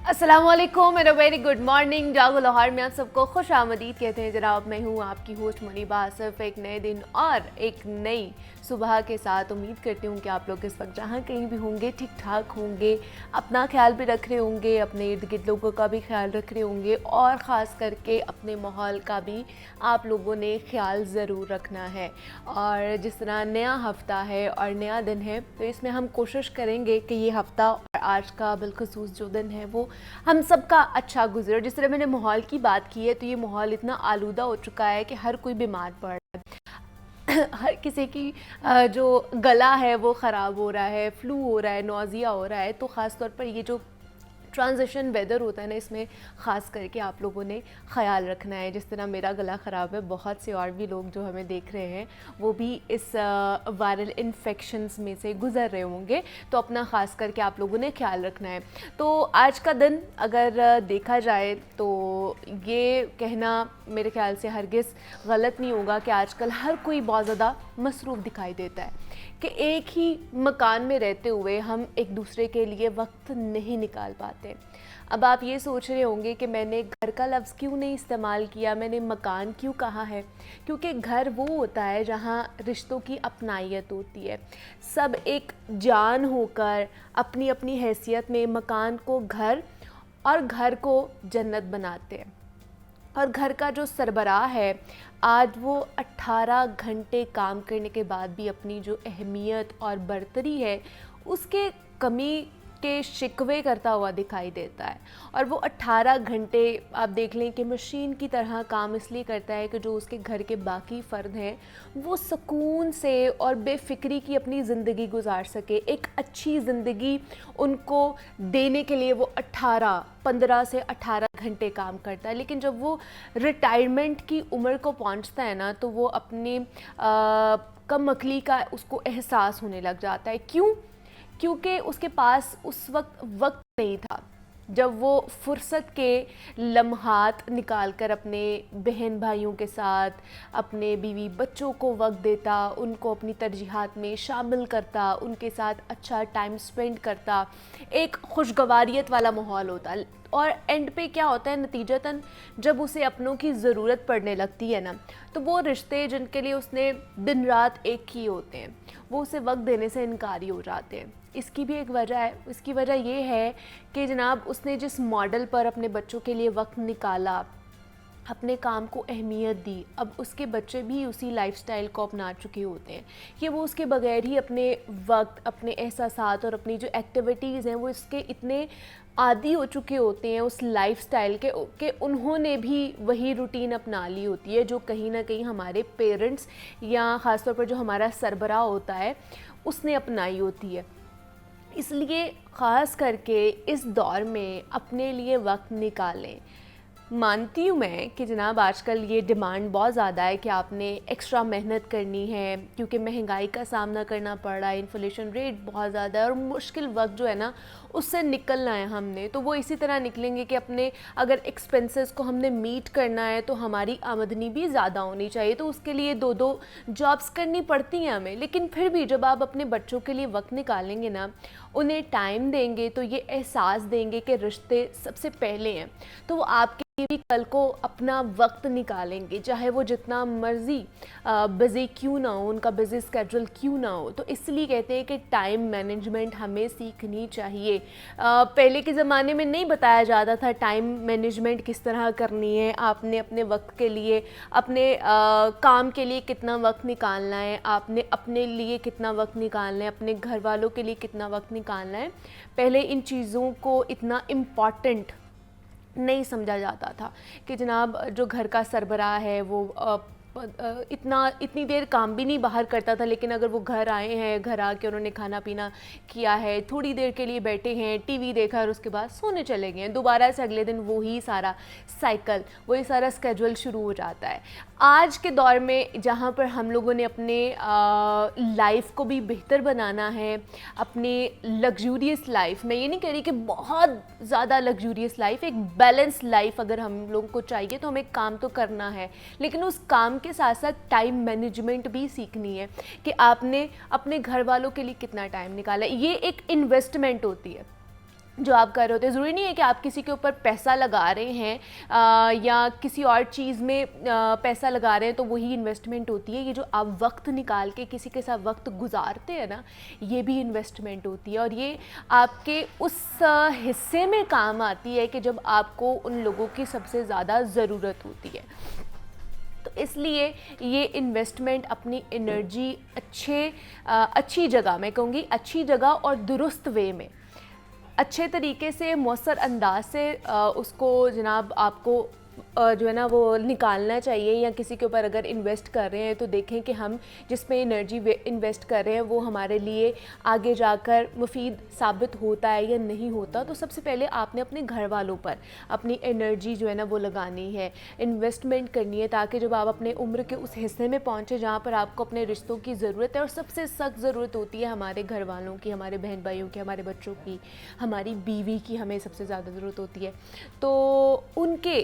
अस्सलामुअलैकुम मेरा very good morning. जागो लाहौर में आप सबको खुश आमदीद कहते हैं जनाब। मैं हूँ आपकी होस्ट मुनीबा आसिफ, एक नए दिन और एक नई सुबह के साथ। उम्मीद करती हूँ कि आप लोग इस वक्त जहाँ कहीं भी होंगे ठीक ठाक होंगे, अपना ख्याल भी रख रहे होंगे, अपने इर्द गिर्द लोगों का भी ख्याल रख रहे होंगे और ख़ास करके अपने माहौल का भी आप लोगों ने ख्याल ज़रूर रखना है। और जिस तरह नया हफ़्ता है और नया दिन है, तो इसमें हम कोशिश करेंगे कि ये हफ़्ता और आज का बिलखसूस जो दिन है वो हम सब का अच्छा गुजरे। जिस तरह मैंने माहौल की बात की है, तो ये माहौल इतना आलूदा हो चुका है कि हर कोई बीमार पड़ रहा है। हर किसी की जो गला है वो ख़राब हो रहा है, फ्लू हो रहा है, नौजिया हो रहा है। तो ख़ास तौर पर ये जो ट्रांजिशन वेदर होता है ना, इसमें ख़ास करके आप लोगों ने ख़याल रखना है। जिस तरह मेरा गला ख़राब है, बहुत से और भी लोग जो हमें देख रहे हैं वो भी इस वायरल इन्फेक्शंस में से गुज़र रहे होंगे, तो अपना ख़ास करके आप लोगों ने ख्याल रखना है। तो आज का दिन अगर देखा जाए तो ये कहना मेरे ख्याल से हरगिज़ गलत नहीं होगा कि आजकल हर कोई बहुत ज़्यादा मसरूफ़ दिखाई देता है, कि एक ही मकान में रहते हुए हम एक दूसरे के लिए वक्त नहीं निकाल पाते। अब आप ये सोच रहे होंगे कि मैंने घर का लफ्ज़ क्यों नहीं इस्तेमाल किया, मैंने मकान क्यों कहा है। क्योंकि घर वो होता है जहाँ रिश्तों की अपनाइयत होती है। सब एक जान होकर अपनी अपनी हैसियत में मकान को घर और घर को जन्नत बनाते हैं। और घर का जो सरबराह है, आज वो 18 घंटे काम करने के बाद भी अपनी जो अहमियत और बरतरी है उसके कमी के शिकवे करता हुआ दिखाई देता है। और वो 18 घंटे आप देख लें कि मशीन की तरह काम इसलिए करता है कि जो उसके घर के बाकी फ़र्द हैं वो सुकून से और बेफ़िक्री की अपनी ज़िंदगी गुजार सके। एक अच्छी ज़िंदगी उनको देने के लिए वो 15 से 18 घंटे काम करता है। लेकिन जब वो रिटायरमेंट की उम्र को पहुंचता है ना, तो वो अपनी कम अक्ली का उसको एहसास होने लग जाता है। क्यों? क्योंकि उसके पास उस वक्त नहीं था जब वो फुर्सत के लम्हात निकाल कर अपने बहन भाइयों के साथ, अपने बीवी बच्चों को वक्त देता, उनको अपनी तरजीहात में शामिल करता, उनके साथ अच्छा टाइम स्पेंड करता, एक खुशगवारियत वाला माहौल होता। और एंड पे क्या होता है, नतीजतन जब उसे अपनों की ज़रूरत पड़ने लगती है ना, तो वो रिश्ते जिनके लिए उसने दिन रात एक किए होते हैं वो उसे वक्त देने से इनकारी हो जाते हैं। इसकी भी एक वजह है। इसकी वजह ये है कि जनाब उसने जिस मॉडल पर अपने बच्चों के लिए वक्त निकाला, अपने काम को अहमियत दी, अब उसके बच्चे भी उसी लाइफस्टाइल को अपना चुके होते हैं कि वो उसके बगैर ही अपने वक्त, अपने एहसासात और अपनी जो एक्टिविटीज़ हैं वो इसके इतने आदी हो चुके होते हैं उस लाइफस्टाइल के कि उन्होंने भी वही रूटीन अपना ली होती है जो कहीं ना कहीं हमारे पेरेंट्स या ख़ास तौर पर जो हमारा सरबराह होता है उसने अपनाई होती है। इसलिए ख़ास करके इस दौर में अपने लिए वक्त निकालें। मानती हूँ मैं कि जनाब आजकल ये डिमांड बहुत ज़्यादा है कि आपने एक्स्ट्रा मेहनत करनी है, क्योंकि महंगाई का सामना करना पड़ रहा है, इन्फ्लेशन रेट बहुत ज़्यादा है और मुश्किल वक्त जो है ना उससे निकलना है हमने। तो वो इसी तरह निकलेंगे कि अपने अगर एक्सपेंसेस को हमने मीट करना है तो हमारी आमदनी भी ज़्यादा होनी चाहिए। तो उसके लिए दो दो जॉब्स करनी पड़ती हैं हमें। लेकिन फिर भी जब आप अपने बच्चों के लिए वक्त निकालेंगे ना, उन्हें टाइम देंगे, तो ये एहसास देंगे कि रिश्ते सबसे पहले हैं, तो वो आपके भी कल को अपना वक्त निकालेंगे, चाहे वो जितना मर्ज़ी बिज़ी क्यों ना हो, उनका बिज़ी स्केड्यूल क्यों ना हो। तो इसलिए कहते हैं कि टाइम मैनेजमेंट हमें सीखनी चाहिए। पहले के ज़माने में नहीं बताया जाता था टाइम मैनेजमेंट किस तरह करनी है। आपने अपने वक्त के लिए, अपने काम के लिए कितना वक्त निकालना है, आपने अपने लिए कितना वक्त निकालना है, अपने घर वालों के लिए कितना वक्त निकालना है। पहले इन चीज़ों को इतना इम्पॉर्टेंट नहीं समझा जाता था कि जनाब जो घर का सरबराह है वो इतनी देर काम भी नहीं बाहर करता था, लेकिन अगर वो घर आए हैं, घर आके उन्होंने खाना पीना किया है, थोड़ी देर के लिए बैठे हैं, टीवी देखा और उसके बाद सोने चले गए हैं, दोबारा से अगले दिन वही सारा साइकिल, वही सारा स्केड्यूल शुरू हो जाता है। आज के दौर में जहाँ पर हम लोगों ने अपने लाइफ को भी बेहतर बनाना है, अपने लग्जूरियस लाइफ, मैं ये नहीं कह रही कि बहुत ज़्यादा लग्जूरियस लाइफ, एक बैलेंस लाइफ अगर हम लोगों को चाहिए तो हमें काम तो करना है, लेकिन उस काम के साथ साथ टाइम मैनेजमेंट भी सीखनी है कि आपने अपने घर वालों के लिए कितना टाइम निकाला है। ये एक इन्वेस्टमेंट होती है। जो आप कर रहे होते हैं। ज़रूरी नहीं है कि आप किसी के ऊपर पैसा लगा रहे हैं या किसी और चीज़ में पैसा लगा रहे हैं तो वही इन्वेस्टमेंट होती है। ये जो आप वक्त निकाल के किसी के साथ वक्त गुजारते हैं ना, ये भी इन्वेस्टमेंट होती है, और ये आपके उस हिस्से में काम आती है कि जब आपको उन लोगों की सबसे ज़्यादा ज़रूरत होती है। तो इसलिए ये इन्वेस्टमेंट अपनी एनर्जी अच्छी जगह, मैं कहूँगी अच्छी जगह और दुरुस्त वे में, अच्छे तरीके से, मौसर अंदाज से उसको जनाब आपको जो है ना वो निकालना चाहिए। या किसी के ऊपर अगर इन्वेस्ट कर रहे हैं तो देखें कि हम जिसमें एनर्जी इन्वेस्ट कर रहे हैं वो हमारे लिए आगे जाकर मुफीद साबित होता है या नहीं होता। तो सबसे पहले आपने अपने घर वालों पर अपनी एनर्जी जो है ना वो लगानी है, इन्वेस्टमेंट करनी है, ताकि जब आप अपने उम्र के उस हिस्से में पहुँचे जहाँ पर आपको अपने रिश्तों की ज़रूरत है, और सबसे सख्त ज़रूरत होती है हमारे घर वालों की, हमारे बहन भाइयों की, हमारे बच्चों की, हमारी बीवी की, हमें सबसे ज़्यादा ज़रूरत होती है। तो उनके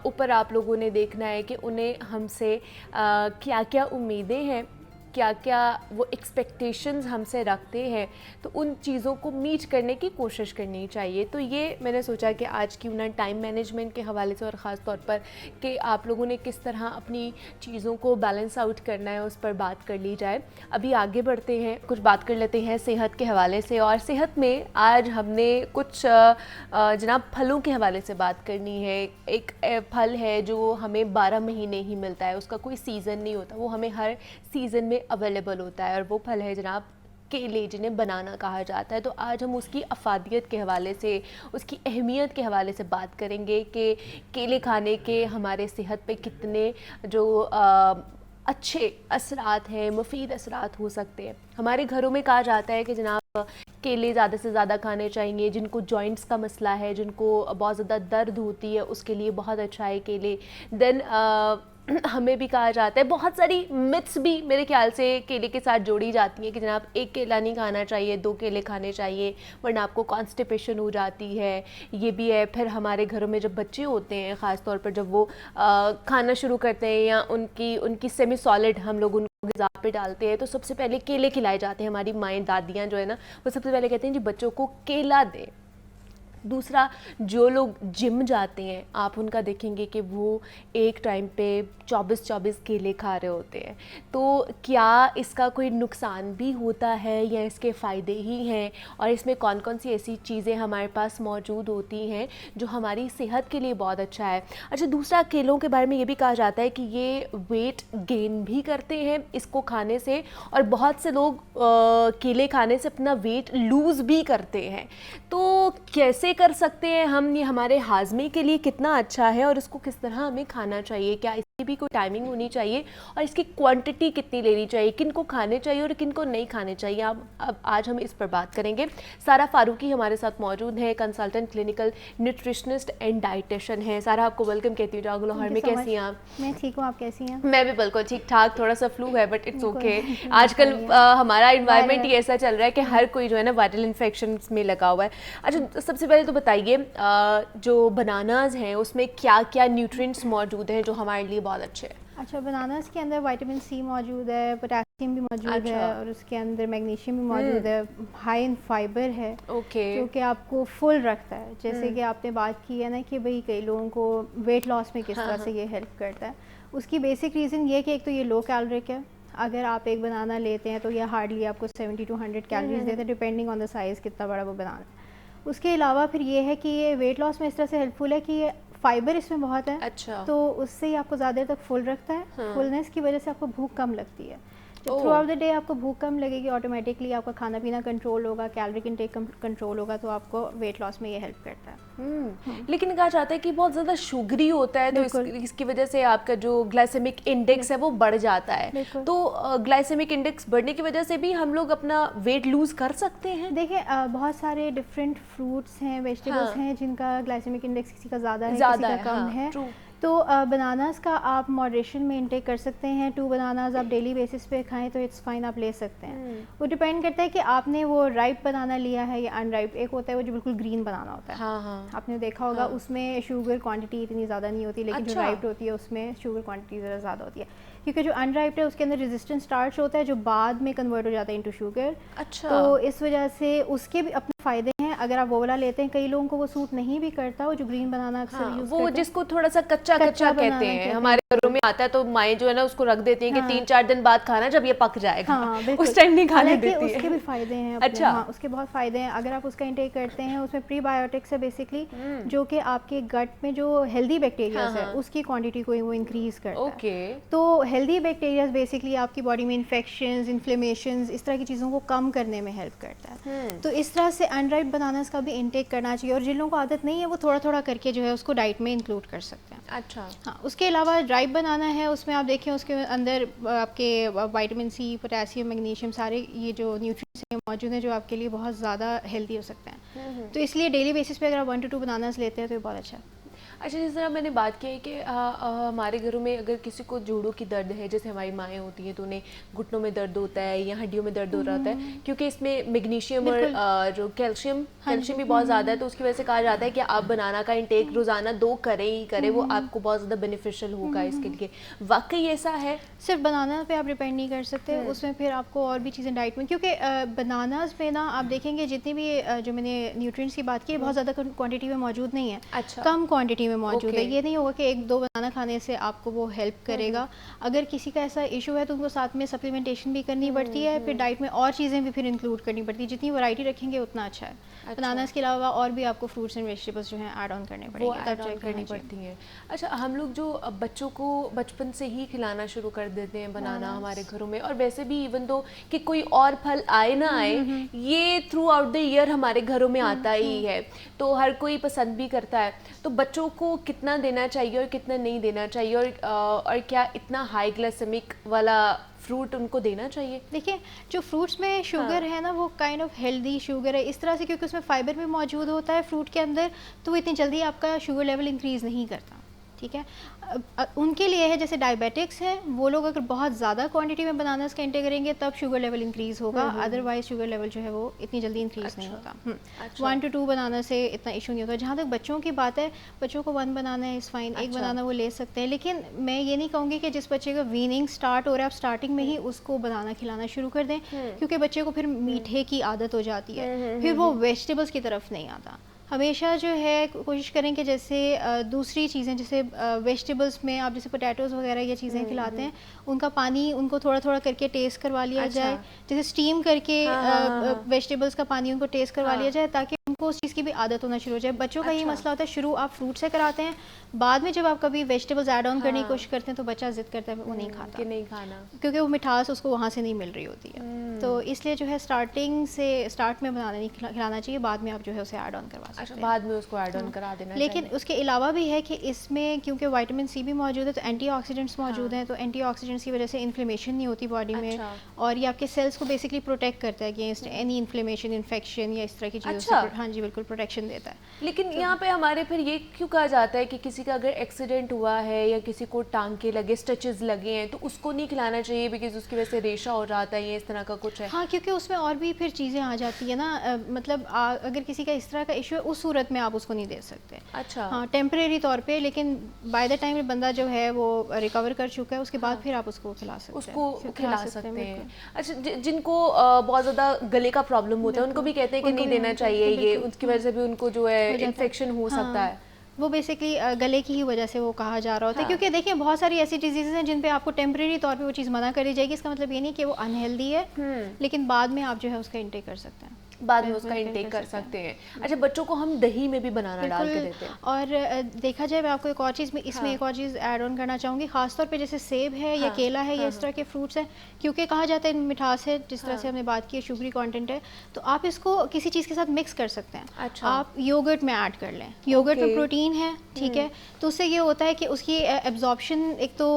ऊपर आप लोगों ने देखना है कि उन्हें हमसे क्या क्या उम्मीदें हैं, क्या क्या वो एक्सपेक्टेशंस हमसे रखते हैं, तो उन चीज़ों को मीट करने की कोशिश करनी चाहिए। तो ये मैंने सोचा कि आज क्यों ना टाइम मैनेजमेंट के हवाले से, और ख़ास तौर पर कि आप लोगों ने किस तरह अपनी चीज़ों को बैलेंस आउट करना है, उस पर बात कर ली जाए। अभी आगे बढ़ते हैं, कुछ बात कर लेते हैं सेहत के हवाले से। और सेहत में आज हमने कुछ जनाब फलों के हवाले से बात करनी है। एक फल है जो हमें 12 महीने ही मिलता है, उसका कोई सीज़न नहीं होता, वो हमें हर सीज़न में अवेलेबल होता है, और वो फल है जनाब केले, जिन्हें बनाना कहा जाता है। तो आज हम उसकी अफादियत के हवाले से, उसकी अहमियत के हवाले से बात करेंगे कि केले खाने के हमारे सेहत पे कितने जो अच्छे असरात हैं, मुफीद असरात हो सकते हैं। हमारे घरों में कहा जाता है कि जनाब केले ज़्यादा से ज़्यादा खाने चाहिए। जिनको जॉइंट्स का मसला है, जिनको बहुत ज़्यादा दर्द होती है, उसके लिए बहुत अच्छा है केले। देन हमें भी कहा जाता है, बहुत सारी मिथ्स भी मेरे ख्याल से केले के साथ जोड़ी जाती हैं कि जनाब एक केला नहीं खाना चाहिए, 2 केले खाने चाहिए, वरना आपको कॉन्स्टिपेशन हो जाती है। ये भी है। फिर हमारे घरों में जब बच्चे होते हैं, ख़ास तौर पर जब वो खाना शुरू करते हैं या उनकी सेमी सॉलिड हम लोग उनको ग़िज़ा पे डालते हैं, तो सबसे पहले केले खिलाए जाते हैं। हमारी माएँ दादियाँ जो है ना, वो सबसे पहले कहते हैं जी बच्चों को केला दें। दूसरा, जो लोग जिम जाते हैं आप उनका देखेंगे कि वो एक टाइम पे 24-24 केले खा रहे होते हैं। तो क्या इसका कोई नुकसान भी होता है या इसके फ़ायदे ही हैं, और इसमें कौन कौन सी ऐसी चीज़ें हमारे पास मौजूद होती हैं जो हमारी सेहत के लिए बहुत अच्छा है। अच्छा, दूसरा, केलों के बारे में ये भी कहा जाता है कि ये वेट गेन भी करते हैं इसको खाने से, और बहुत से लोग केले खाने से अपना वेट लूज़ भी करते हैं। तो कैसे कर सकते हैं हम, ये हमारे हाजमे के लिए कितना अच्छा है और इसको किस तरह हमें खाना चाहिए, क्या इसकी भी कोई टाइमिंग होनी चाहिए, और इसकी क्वांटिटी कितनी लेनी चाहिए, किन को खाने चाहिए और किन को नहीं खाने चाहिए, अब आज हम इस पर बात करेंगे। सारा फारूकी हमारे साथ मौजूद है, consultant clinical nutritionist and dietitian है। सारा, आपको वेलकम कहती हूँ जागो लाहौर में। कैसी हैं आप? मैं ठीक हूँ, आप कैसी हैं? मैं भी बिल्कुल ठीक ठाक, थोड़ा सा फ्लू है बट इट्स ओके। आजकल हमारा इन्वायरमेंट ही ऐसा चल रहा है कि हर कोई जो है ना वायरल इन्फेक्शन में लगा हुआ है। अच्छा, सबसे पहले तो बताइए जो बनानाज हैं उसमें क्या क्या न्यूट्रिएंट्स मौजूद हैं जो हमारे लिए बहुत अच्छे हैं? अच्छा, बनानास के अंदर विटामिन सी मौजूद है, पोटेशियम भी मौजूद है, और उसके अंदर मैग्नीशियम भी मौजूद है, हाई इन फाइबर है, जो कि आपको फुल रखता है। जैसे कि आपने बात की है ना कि भाई कई लोगों को वेट लॉस में किस तरह से ये हेल्प करता है। उसकी बेसिक रीज़न ये कि एक तो ये लो कैलोरिक है। अगर आप एक बनाना लेते हैं तो ये हार्डली आपको 70 to 100 कैलोरीज देता है, डिपेंडिंग ऑन द साइज़ कितना बड़ा वो बनाना है। उसके अलावा फिर ये है कि ये वेट लॉस में इस तरह से हेल्पफुल है कि ये फाइबर इसमें बहुत है। अच्छा। तो उससे ही आपको ज़्यादा देर तक फुल रखता है। फुलनेस की वजह से आपको भूख कम लगती है। जब थ्रू आउट द डे आपको भूख कम लगेगी, ऑटोमेटिकली आपका खाना पीना कंट्रोल होगा, कैलोरी इनटेक कंट्रोल होगा, तो आपको वेट लॉस में ये हेल्प करता है। लेकिन कहा जाता है कि बहुत ज़्यादा शुगरी होता है, तो इसकी वजह से आपका जो ग्लाइसेमिक इंडेक्स है वो बढ़ जाता है। तो ग्लाइसेमिक इंडेक्स बढ़ने की वजह से भी हम लोग अपना वेट लूज कर सकते हैं? देखिए, बहुत सारे डिफरेंट फ्रूट्स हैं, वेजिटेबल्स हैं जिनका ग्लाइसेमिक इंडेक्स किसी का ज़्यादा है, किसी का कम है। तो बनानास का आप मॉडरेशन में इंटेक कर सकते हैं। 2 बनानास आप डेली बेसिस पे खाएं तो इट्स फाइन, आप ले सकते हैं। वो डिपेंड करता है कि आपने वो राइप बनाना लिया है या अनराइप। एक होता है वो जो बिल्कुल ग्रीन बनाना होता है, आपने देखा होगा, उसमें शुगर क्वांटिटी इतनी ज़्यादा नहीं होती, लेकिन जो राइप होती है उसमें शुगर क्वांटिटी ज़रा ज़्यादा होती है, क्योंकि जो अनराइप्ड है उसके अंदर रेजिस्टेंट स्टार्च होता है जो बाद में कन्वर्ट हो जाता है इनटू शुगर। अच्छा। तो इस वजह से उसके भी अपने फ़ायदे हैं अगर आप वो वाला लेते हैं। कई लोगों को वो सूट नहीं भी करता, वो जो ग्रीन बनाना अक्सर यूज़ वो जिसको थोड़ा सा कच्चा कहते हैं, हमारे घरों में आता है तो माएँ जो है ना उसको रख देती हैं कि 3-4 दिन बाद खाना जब ये पक जाएगा, उस टाइम नहीं खाने देती है। उसके भी फ़ायदे हैं। अच्छा, उसके बहुत फ़ायदे हैं अगर आप उसका इंटेक करते हैं। उसमें प्रीबायोटिक्स है बेसिकली, जो कि आपके गट में जो हेल्दी बैक्टीरियाज है उसकी क्वांटिटी को वो इंक्रीज करता है। तो हेल्दी बैक्टीरियाज बेसिकली आपकी बॉडी में इन्फेक्शंस, इन्फ्लेमेशंस, इस तरह की चीज़ों को कम करने में हेल्प करता है। तो इस तरह से अनराइप बनानास का भी इंटेक करना चाहिए, और जिन लोगों को आदत नहीं है वो थोड़ा थोड़ा करके जो है उसको डाइट में इंक्लूड कर सकते हैं। अच्छा, हाँ, उसके अलावा ड्राइप बनाना है, उसमें आप देखें उसके अंदर आपके विटामिन सी, पोटेशियम, मैग्नीशियम, सारे ये जो न्यूट्रिएंट्स मौजूद हैं जो आपके लिए बहुत ज़्यादा हेल्दी हो सकते हैं। तो इसलिए डेली बेसिस पे अगर आप 1 to 2 बनानास लेते हैं तो ये बहुत अच्छा है। अच्छा, जिस तरह मैंने बात की है कि हमारे घरों में अगर किसी को जोड़ों की दर्द है, जैसे हमारी माएँ होती हैं तो उन्हें घुटनों में दर्द होता है या हड्डियों में दर्द हो रहा है, क्योंकि इसमें मैग्नीशियम और जो कैल्शियम भी बहुत ज़्यादा है, तो उसकी वजह से कहा जाता है कि आप बनाना का इंटेक रोज़ाना 2 करें ही करें, वो आपको बहुत ज़्यादा बेनिफिशियल होगा इसके लिए। वाकई ऐसा है? सिर्फ बनाना पे आप डिपेंड नहीं कर सकते, उसमें फिर आपको और भी चीज़ें डाइट में, क्योंकि बनानास में ना आप देखेंगे जितनी भी जो मैंने न्यूट्रिएंट्स की बात की है बहुत ज़्यादा क्वांटिटी में मौजूद नहीं है। अच्छा, कम क्वांटिटी में मौजूद है। ये नहीं होगा कि 1-2 बनाना खाने से आपको वो हेल्प करेगा। अगर किसी का ऐसा इशू है तो उनको साथ में सप्लीमेंटेशन भी करनी पड़ती है, फिर डाइट में और चीज़ें भी फिर इंक्लूड करनी पड़ती है। जितनी वैरायटी रखेंगे उतना अच्छा है। बनानास के अलावा और भी आपको फ्रूट्स एंड वेजिटेबल्स जो हैं ऐड ऑन करने पड़ेंगे, तब चेक करनी पड़ती हैं। अच्छा, हम लोग जो बच्चों को बचपन से ही खिलाना शुरू कर देते हैं बनाना हमारे घरों में, और वैसे भी इवन दो कि कोई और फल आए ना आए, ये थ्रू आउट द ईयर हमारे घरों में आता ही है, तो हर कोई पसंद भी करता है। तो बच्चों को कितना देना चाहिए और कितना नहीं देना चाहिए, और क्या इतना हाई ग्लाइसेमिक वाला फ्रूट उनको देना चाहिए? देखिए, जो फ्रूट्स में शुगर है ना वो काइंड ऑफ हेल्दी शुगर है इस तरह से, क्योंकि उसमें फाइबर भी मौजूद होता है फ्रूट के अंदर, तो वो इतनी जल्दी आपका शुगर लेवल इंक्रीज़ नहीं करता। ठीक है, उनके लिए है जैसे डायबिटिक्स हैं, वो लोग अगर बहुत ज़्यादा क्वांटिटी में बनानास का इंटेक करेंगे तब शुगर लेवल इंक्रीज़ होगा, अदरवाइज शुगर लेवल जो है वो इतनी जल्दी इंक्रीज़ नहीं होता। 1 to 2 बनाना से इतना इशू नहीं होता। जहाँ तक बच्चों की बात है, बच्चों को 1 बनाना है इज़ फाइन, 1 बनाना वो ले सकते हैं, लेकिन मैं ये नहीं कहूँगी कि जिस बच्चे का वीनिंग स्टार्ट हो रहा है आप स्टार्टिंग में ही उसको बनाना खिलाना शुरू कर दें, क्योंकि बच्चे को फिर मीठे की आदत हो जाती है, फिर वो वेजिटेबल्स की तरफ नहीं आता। हमेशा जो है कोशिश करें कि जैसे दूसरी चीज़ें जैसे वेजिटेबल्स में आप जैसे पोटैटोज़ वगैरह ये चीज़ें खिलाते हैं, उनका पानी उनको थोड़ा थोड़ा करके टेस्ट करवा लिया जाए, जैसे स्टीम करके वेजिटेबल्स का पानी उनको टेस्ट करवा लिया जाए, ताकि उनको उस चीज़ की भी आदत होना शुरू हो जाए। बच्चों का ये मसला होता है, शुरू आप फ्रूट से कराते हैं, बाद में जब आप कभी वेजिटेबल्स ऐड ऑन करने की कोशिश करते हैं तो बच्चा जिद करता है वो नहीं खाता, कि नहीं खाना, क्योंकि वो मिठास उसको वहाँ से नहीं मिल रही होती है। तो इसलिए जो है स्टार्ट में बनाना नहीं खिलाना चाहिए, बाद में आप जो है उसे ऐड ऑन करवा सकते हैं। बाद में उसको ऐड ऑन करा देना। लेकिन उसके अलावा भी है कि इसमें क्योंकि विटामिन सी भी मौजूद है तो एंटीऑक्सीडेंट्स मौजूद हैं, तो एंटीऑक्सीडेंट्स की वजह से इन्फ्लेमेशन नहीं होती बॉडी में, और ये आपके सेल्स को बेसिकली प्रोटेक्ट करता है अगेंस्ट एनी इन्फ्लेमेशन, इन्फेक्शन या इस तरह की चीज़ों से। हाँ जी, बिल्कुल प्रोटेक्शन देता है। लेकिन यहाँ पे हमारे फिर ये क्यों कहा जाता है कि किसी का अगर एक्सीडेंट हुआ है या किसी को टांके लगे, स्टिचेस लगे हैं, तो उसको नहीं खिलाना चाहिए बिकॉज उसकी वजह से रेशा हो जाता है, ये इस तरह का कुछ है? हाँ, क्योंकि उसमें और भी फिर चीज़ें आ जाती है ना, मतलब अगर किसी का इस तरह का इशू है उस सूरत में आप उसको नहीं दे सकते। अच्छा, हाँ, टेम्परेरी तौर पे, लेकिन बाय द टाइम बंदा जो है वो रिकवर कर चुका है उसके बाद फिर आप उसको खिला सकते हैं। अच्छा, जिनको बहुत ज़्यादा गले का प्रॉब्लम होता है उनको भी कहते हैं कि नहीं देना चाहिए, ये उसकी वजह से भी उनको जो है इन्फेक्शन हो सकता है। वो बेसिकली गले की ही वजह से वो कहा जा रहा होता है, क्योंकि देखिए बहुत सारी ऐसी डिजीज़ हैं जिन पे आपको टेम्परेरी तौर पे वो चीज़ मना करी जाएगी, इसका मतलब ये नहीं कि वो अनहेल्दी है, लेकिन बाद में आप जो है उसका इंटेक कर सकते हैं, बाद में उसका इंटेक कर सकते हैं। अच्छा, बच्चों को हम दही में भी बनाना डाल के देते हैं। और देखा जाए मैं आपको एक और चीज़ में इसमें एक और चीज़ ऐड ऑन करना चाहूँगी, खासतौर पे जैसे सेब है या केला है या इस तरह के फ्रूट्स हैं, क्योंकि कहा जाता है इनमें मिठास है, जिस तरह से हमने बात की है शुगरी कंटेंट है, तो आप इसको किसी चीज़ के साथ मिक्स कर सकते हैं। अच्छा, आप योगर्ट में ऐड कर लें, योगर्ट में प्रोटीन है, ठीक है, तो उससे ये होता है कि उसकी एब्जॉर्प्शन एक तो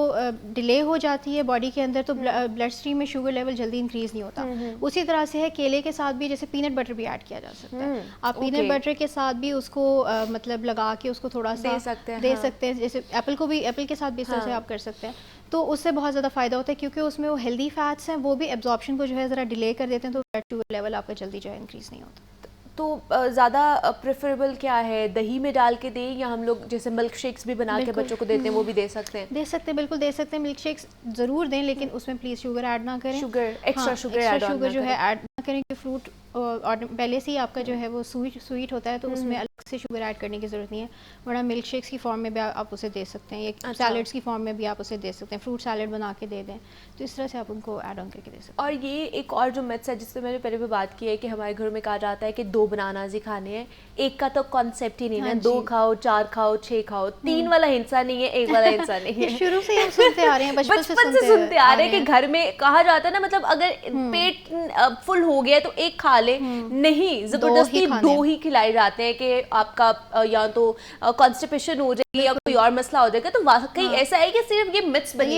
डिले हो जाती है बॉडी के अंदर, तो ब्लड स्ट्रीम में शुगर लेवल जल्दी इंक्रीज़ नहीं होता। उसी तरह से है केले के साथ भी, जैसे पीनट बटर भी ऐड किया जा सकता है, आप पीनट बटर के साथ भी उसको मतलब लगा के उसको थोड़ा सा दे सकते हैं, जैसे एप्पल के साथ भी इस तरह से आप कर सकते हैं, तो उससे बहुत ज़्यादा फ़ायदा होता है, क्योंकि उसमें वो हेल्दी फैट्स हैं, वो भी एब्जॉर्प्शन को जो है ज़रा डिले कर देते हैं, तो ब्लड शुगर लेवल आपका जल्दी जो है इंक्रीज़ नहीं होता। तो ज़्यादा प्रेफरेबल क्या है, दही में डाल के दें या हम लोग जैसे मिल्क शेक्स भी बना के बच्चों को देते हैं वो भी दे सकते हैं? बिल्कुल दे सकते हैं, मिल्क शेक्स ज़रूर दें, लेकिन उसमें प्लीज़ शुगर ऐड ना करें, शुगर एक्स्ट्रा शुगर जो है ऐड ना करें, कि फ्रूट और पहले से ही आपका जो है वो स्वीट होता है, तो उसमें अलग से शुगर ऐड करने की ज़रूरत नहीं है। वरना मिल्क शेक्स की फॉर्म में भी आप उसे दे सकते हैं, या सैलड्स की फॉर्म में भी आप उसे दे सकते हैं, फ्रूट सैलड बना के दे दें, तो इस तरह से आप उनको ऐड ऑन करके दे सकते हैं। और ये एक और जो मिथ्स है जिससे मैंने पहले भी बात की है कि हमारे घर में कहा जाता है कि 2 बनानास ही खाने हैं, एक का तो कॉन्सेप्ट ही नहीं है। 2 खाओ, 4 खाओ, 6 खाओ, 3 वाला हिंसा नहीं है, 1 वाला हिंसा नहीं है। शुरू से हम सुनते आ रहे हैं, बचपन से सुनते आ रहे हैं कि घर में कहा जाता है ना, मतलब अगर पेट फुल हो गया तो 1 खा ले, नहीं, जबरदस्ती 2 ही खिलाए जाते हैं कि आपका या तो कॉन्स्टिपेशन हो जाएगी या कोई और मसला हो जाएगा। तो वाकई ऐसा है कि सिर्फ ये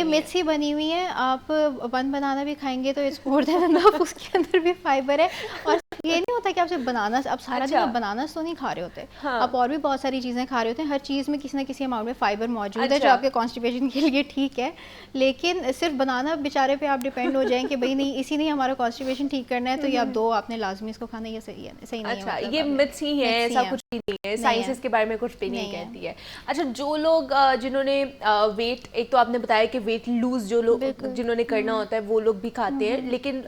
मिथ्स ही बनी हुई है। आप 1 बनाना भी खाएंगे तो इट्स मोर देन एनफ, उसके अंदर भी फाइबर है। और ये नहीं होता कि आप सिर्फ बनाना, आप सारा दिन आप बनानास तो नहीं खा रहे होते, आप और भी बहुत सारी चीज़ें खा रहे होते हैं। हर चीज़ में किसी ना किसी अमाउंट में फाइबर मौजूद है, जो आपके कॉन्स्टिपेशन के लिए ठीक है। लेकिन सिर्फ बनाना बेचारे पे आप डिपेंड हो जाएं कि भाई नहीं, इसी नहीं हमारा कॉन्स्टिपेशन ठीक करना है, तो ये आप 2 आपने लाजमी इसको खाना, ये सही नहीं है। अच्छा, ये मिथ्स ही है, ऐसा कुछ भी नहीं है, साइंस इसके बारे में कुछ भी नहीं कहती है। अच्छा, जो लोग जिन्होंने वेट, एक तो आपने बताया कि वेट लूज जो लोग जिन्होंने करना होता है वो लोग भी खाते हैं, लेकिन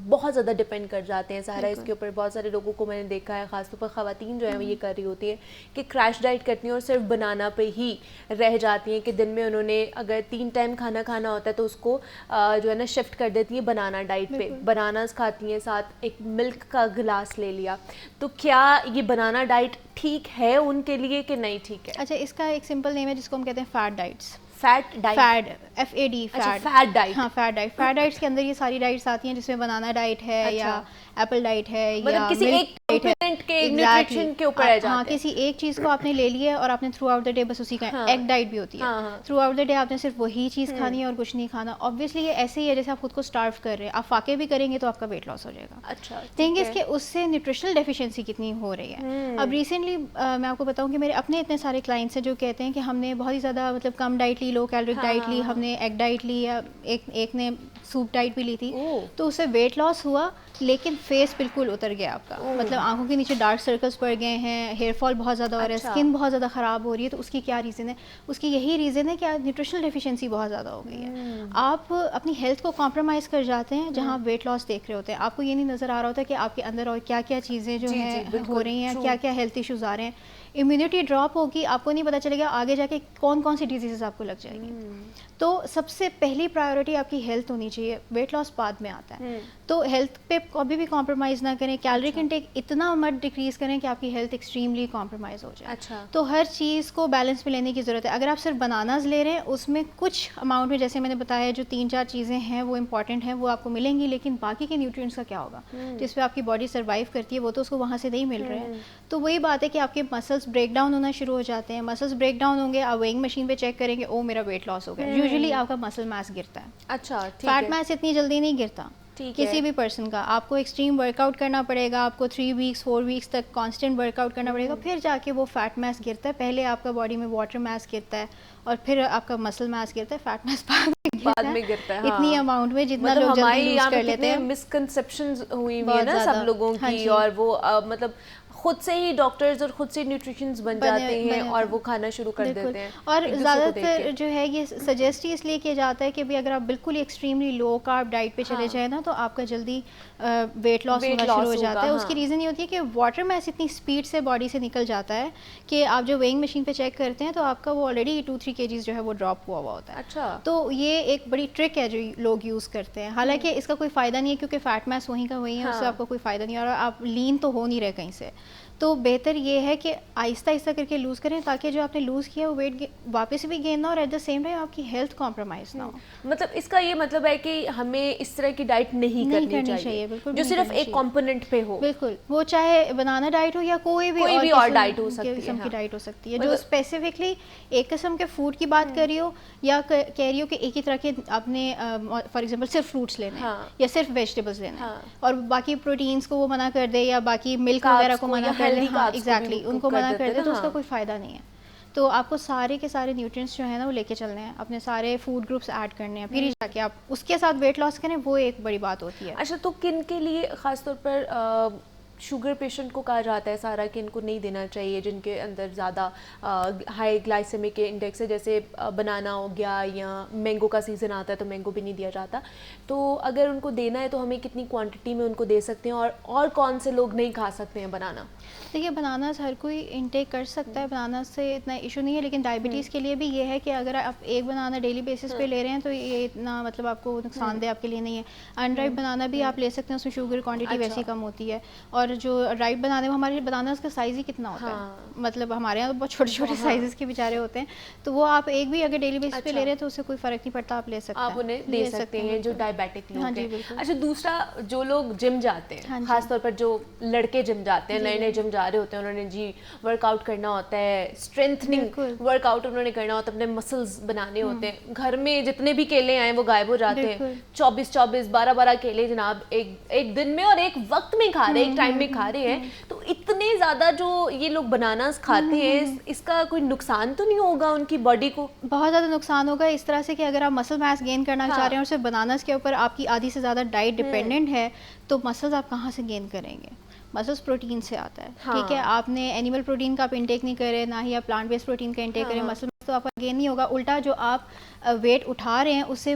बहुत ज़्यादा डिपेंड कर जाते हैं सारा इसके ऊपर। बहुत सारे लोगों को मैंने देखा है, खासतौर पर ख़वातीन जो है ये कर रही होती है कि क्रैश डाइट करती हैं और सिर्फ बनाना पे ही रह जाती हैं, कि दिन में उन्होंने अगर 3 टाइम खाना खाना होता है तो उसको जो है ना शिफ्ट कर देती है बनाना डाइट पे, बनानास खाती हैं, साथ एक मिल्क का गिलास ले लिया। तो क्या ये बनाना डाइट ठीक है उनके लिए कि नहीं ठीक है? अच्छा, इसका एक सिंपल नेम है जिसको हम कहते हैं fat diets. Fat diet, FAD, fat diet. हाँ, फैट डाइट। फैट डाइट्स के अंदर ये सारी डाइट्स आती हैं, जिसमें बनाना डाइट है या एप्पल डाइट है, मतलब किसी एक कंपोनेंट के न्यूट्रिशन के ऊपर है जाते हैं। हाँ, किसी एक चीज़ को आपने ले लिया और आपने थ्रू आउट द डे बस उसी का, एग डाइट भी होती है, थ्रू आउट द डे आपने सिर्फ वही चीज़ खानी है और कुछ नहीं खाना। ऑब्वियसली ये ऐसे ही है जैसे आप खुद को स्टार्व कर रहे हैं, आप फाके भी करेंगे तो आपका वेट लॉस हो जाएगा। अच्छा, थिंग इसके उससे न्यूट्रिशनल डेफिशिएंसी कितनी हो रही है। अब रिसेंटली मैं आपको बताऊं कि मेरे अपने इतने सारे क्लाइंट्स हैं जो कहते हैं कि हमने बहुत ही ज़्यादा मतलब कम डाइट ली, लो कैलोरिक डाइट ली, हमने एग डाइट ली, या एक ने सूप डाइट भी ली थी, तो उससे वेट लॉस हुआ लेकिन फेस बिल्कुल उतर गया आपका, मतलब आंखों के नीचे डार्क सर्कल्स पड़ गए हैं, हेयर फॉल बहुत ज़्यादा हो रहा है, स्किन बहुत ज़्यादा ख़राब हो रही है। तो उसकी क्या रीज़न है? उसकी यही रीज़न है कि न्यूट्रिशनल डेफिशिएंसी बहुत ज़्यादा हो गई है। आप अपनी हेल्थ को कॉम्प्रोमाइज़ कर जाते हैं जहाँ आप वेट लॉस देख रहे होते हैं, आपको ये नहीं नज़र आ रहा होता कि आपके अंदर और क्या क्या चीज़ें जो हैं हो रही हैं, क्या क्या हेल्थ इशूज़ आ रहे हैं। इम्यूनिटी ड्रॉप होगी, आपको नहीं पता चलेगा आगे जाके कौन कौन सी डिजीज़ आपको लग जाएंगी। तो सबसे पहली प्रायोरिटी आपकी हेल्थ होनी चाहिए, वेट लॉस बाद में आता है। तो हेल्थ पे कभी भी कॉम्प्रोमाइज़ ना करें, कैलोरी इंटेक इतना मत डिक्रीज़ करें कि आपकी हेल्थ एक्सट्रीमली कॉम्प्रोमाइज़ हो जाए। अच्छा, तो हर चीज़ को बैलेंस में लेने की ज़रूरत है। अगर आप सिर्फ बनानास ले रहे हैं, उसमें कुछ अमाउंट में, जैसे मैंने बताया, जो 3-4 चीज़ें हैं वो इंपॉर्टेंट हैं, वो आपको मिलेंगी, लेकिन बाकी के न्यूट्रिएंट्स का क्या होगा जिस पे आपकी बॉडी सर्वाइव करती है, वो तो उसको वहाँ से नहीं मिल रहे हैं। तो वही बात है कि आपके मसल्स ब्रेक डाउन होना शुरू हो जाते हैं। मसल्स ब्रेक डाउन होंगे, आप वेइंग मशीन पे चेक करेंगे, ओ मेरा वेट लॉस हो गया, यूजुअली आपका मसल मास गिरता है। अच्छा, फैट मास इतनी जल्दी नहीं गिरता किसी भी पर्सन का। आपको एक्सट्रीम वर्कआउट करना पड़ेगा, आपको 3 वीक्स 4 वीक्स तक कांस्टेंट वर्कआउट करना पड़ेगा, फिर जाके वो फैट मास गिरता है। पहले आपका बॉडी में वाटर मास गिरता है और फिर आपका मसल मास गिरता है, फैट मास बाद में गिरता है। इतनी अमाउंट में जितना मतलब लोग जल्दी लूज कर लेते हैं। मिसकंसेप्शंस हुई हुई है ना सब लोगों की, और वो मतलब खुद से ही डॉक्टर्स और खुद से न्यूट्रिशंस बन जाते हैं और वो खाना शुरू कर देते हैं। और ज़्यादातर जो है ये सजेस्ट ही इसलिए किया जाता है कि भाई अगर आप बिल्कुल एक्सट्रीमली लो कार्ब डाइट पे चले जाए ना, तो आपका जल्दी वेट लॉस होना शुरू हो जाता है। उसकी रीज़न ये होती है कि वाटर मास इतनी स्पीड से बॉडी से निकल जाता है कि आप जो वेइंग मशीन पे चेक करते हैं तो आपका वो ऑलरेडी 2-3 kg जो है वो ड्रॉप हुआ होता है। अच्छा, तो ये एक बड़ी ट्रिक है जो लोग यूज़ करते हैं। हालांकि इसका कोई फ़ायदा नहीं है, क्योंकि फैट मास वहीं का वहीं है, उससे आपको कोई फ़ायदा नहीं है और आप लीन तो हो नहीं रहे कहीं से। तो बेहतर ये है कि आहिस्ता आहिस्ता करके लूज़ करें, ताकि जो आपने लूज़ किया वो वेट वापस भी गेन ना, और एट द सेम टाइम आपकी हेल्थ कॉम्प्रोमाइज़ ना हो। मतलब इसका ये मतलब है कि हमें इस तरह की डाइट नहीं करनी चाहिए बिल्कुल, जो सिर्फ एक कंपोनेंट पे हो। बिल्कुल, वो चाहे बनाना डाइट हो या कोई भी और डाइट हो सकती है, किस्म की डाइट हो सकती है, जो स्पेसिफिकली एक किस्म के फूड की बात कर रही हो, या कह रही हो कि एक ही तरह के आपने फॉर एग्जांपल सिर्फ फ्रूट्स लेने हैं या सिर्फ वेजिटेबल्स लेने हैं, और बाकी प्रोटीन्स को वो मना कर दे या बाकी मिल्क वगैरह को मना कर दे, एग्जैक्टली उनको मना कर दे, तो उसका कोई फ़ायदा नहीं है। तो आपको सारे के सारे न्यूट्रिएंट्स जो है ना वो लेके चलने हैं, अपने सारे फूड ग्रुप्स ऐड करने हैं, फिर ही जाके आप उसके साथ वेट लॉस करें, वो एक बड़ी बात होती है। अच्छा, तो किन के लिए ख़ास तौर पर शुगर पेशेंट को कहा जाता है सारा कि इनको नहीं देना चाहिए, जिनके अंदर ज़्यादा हाई ग्लाइसेमिक इंडेक्स है, जैसे बनाना हो गया या मैंगो का सीज़न आता है तो मैंगो भी नहीं दिया जाता। तो अगर उनको देना है तो हमें कितनी क्वांटिटी में उनको दे सकते हैं, और कौन से लोग नहीं खा सकते हैं बनाना? देखिए बनानास हर कोई इंटेक कर सकता है, बनानास से इतना इशू नहीं है, लेकिन डायबिटीज़ के लिए भी ये है कि अगर आप एक बनाना डेली बेसिस पे ले रहे हैं तो ये इतना मतलब आपको नुकसानदेह आपके लिए नहीं है। अनराइप बनाना भी आप ले सकते हैं, उसमें शुगर क्वांटिटी वैसे ही कम होती है। और जो राइप बनाने में हमारे बनानास का साइज़ ही कितना होता है, मतलब हमारे यहाँ तो बहुत छोटे छोटे साइज़ के बेचारे होते हैं, तो वो आप एक भी अगर डेली बेसिस पे ले रहे हैं तो उससे कोई फ़र्क नहीं पड़ता, आप ले सकते हैं, आप उन्हें दे सकते हैं जो डायबिटिक लोग हैं। अच्छा, दूसरा जो लोग जिम जाते हैं, खासतौर पर जो लड़के जिम जाते हैं, नए नए जिम जा रहे होते हैं, उन्होंने जी वर्कआउट करना होता है, स्ट्रेंथनिंग वर्कआउट उन्होंने करना होता है, अपने मसल्स बनाने होते हैं। घर में जितने भी केले आए वो गायब हो जाते हैं, 24-24 12-12 केले जनाब एक दिन में और एक वक्त में खा रहे हैं, एक टाइम में खा रहे हैं। तो इतने ज़्यादा जो ये लोग बनानास खाते हैं, इसका कोई नुकसान तो नहीं होगा उनकी बॉडी को? बहुत ज़्यादा नुकसान होगा इस तरह से कि अगर आप मसल मास गेन करना चाह रहे हैं और सिर्फ बनानास के ऊपर आपकी आधी से ज़्यादा डाइट डिपेंडेंट है, तो मसल्स आप कहाँ से गेन करेंगे? मसल्स प्रोटीन से आता है, ठीक है। आपने एनिमल प्रोटीन का आप इंटेक नहीं करें, ना ही आप प्लांट बेस्ड प्रोटीन का इंटेक करें, मसल तो आपका गेन नहीं होगा। उल्टा जो आप वेट उठा रहे हैं उससे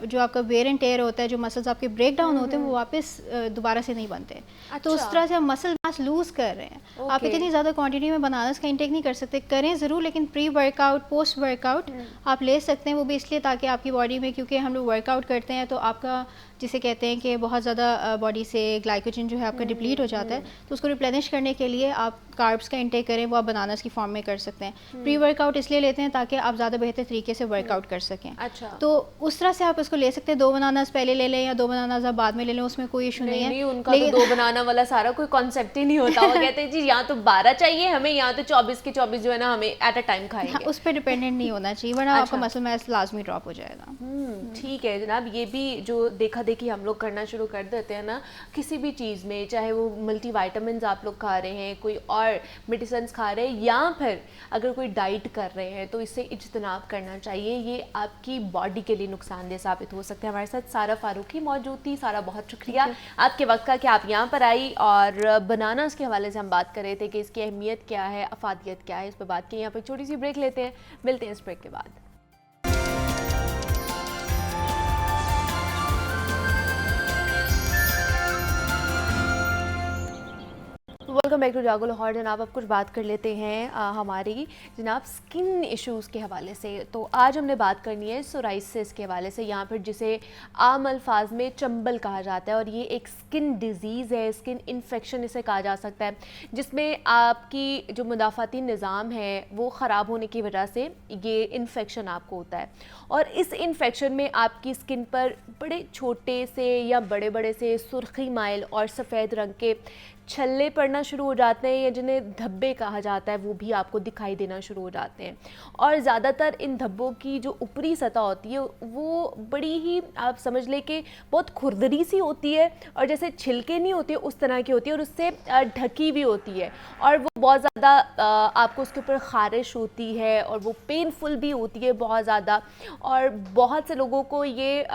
जो आपका वेयर एंड टेयर होता है, जो मसल्स आपके ब्रेक डाउन होते हैं वो वापस दोबारा से नहीं बनते। तो उस तरह से आप मसल मास लूज कर रहे हैं। आप इतनी ज़्यादा क्वांटिटी में बनानास का इंटेक नहीं कर सकते, करें ज़रूर, लेकिन प्री वर्कआउट पोस्ट वर्कआउट आप ले सकते हैं। वो भी इसलिए ताकि आपकी बॉडी में, क्योंकि हम लोग वर्कआउट करते हैं तो आपका जिसे कहते हैं कि बहुत ज़्यादा बॉडी से ग्लाइकोजन जो है आपका डिप्लीट हो जाता है, तो उसको रिप्लेनिश करने के लिए आप कार्ब्स का इंटेक करें, वो आप बनानास की फॉर्म में कर सकते हैं। प्री वर्कआउट इसलिए लेते हैं ताकि आप ज़्यादा बेहतर तरीके से वर्कआउट कर सकें। अच्छा, तो उस तरह से आप इसको ले सकते हैं। 2 बनानास पहले ले लें या 2 बनानास आप बाद में ले लें, उसमें कोई इशू नहीं है। उनका तो 2 बनाना वाला सारा कोई कॉन्सेप्ट ही नहीं होता। वो कहते हैं जी यहाँ तो 12 चाहिए हमें, यहाँ तो 24 के 24 जो है ना हमें एट अ टाइम खाएंगे। हाँ, उस पर डिपेंडेंट नहीं होना चाहिए, वरना आपका मसल मास लाजमी ड्रॉप हो जाएगा। ठीक है जनाब, ये भी जो देखा देखी हम लोग करना शुरू कर देते हैं ना किसी भी चीज़ में, चाहे वो मल्टीविटामिन्स आप लोग खा रहे हैं, कोई और मेडिसिन खा रहे हैं, या फिर अगर कोई डाइट कर रहे हैं, तो इससे इज्तनाब करना चाहिए। ये आपकी बॉडी के लिए नुकसानदेह साबित हो सकते हैं। हमारे साथ सारा फारूकी मौजूद थी। सारा, बहुत शुक्रिया आपके वक्त का कि आप यहाँ पर आई और बनानास के हवाले से हम बात कर रहे थे कि इसकी अहमियत क्या है, अफादियत क्या है, इस पर बात की। यहाँ पर छोटी सी ब्रेक लेते हैं, मिलते हैं इस ब्रेक के बाद। वेलकम बैक टू जागो लाहौर। जनाब अब कुछ बात कर लेते हैं हमारी जनाब स्किन इश्यूज़ के हवाले से। तो आज हमने बात करनी है सोराइसिस के हवाले से, यहाँ पर जिसे आम अल्फाज में चंबल कहा जाता है, और ये एक स्किन डिज़ीज़ है, स्किन इन्फेक्शन इसे कहा जा सकता है, जिसमें आपकी जो मुदाफ़ाती निज़ाम है वो ख़राब होने की वजह से ये इन्फेक्शन आपको होता है। और इस इन्फेक्शन में आपकी स्किन पर बड़े छोटे से या बड़े बड़े से सुर्खी माइल और सफ़ेद रंग के छल्ले पड़ना शुरू हो जाते हैं, या जिन्हें धब्बे कहा जाता है, वो भी आपको दिखाई देना शुरू हो जाते हैं। और ज़्यादातर इन धब्बों की जो ऊपरी सतह होती है वो बड़ी ही, आप समझ लें कि बहुत खुरदरी सी होती है, और जैसे छिलके नहीं होते उस तरह की होती है, और उससे ढकी भी होती है, और वो बहुत ज़्यादा आपको उसके ऊपर ख़ारिश होती है, और वो पेनफुल भी होती है बहुत ज़्यादा। और बहुत से लोगों को ये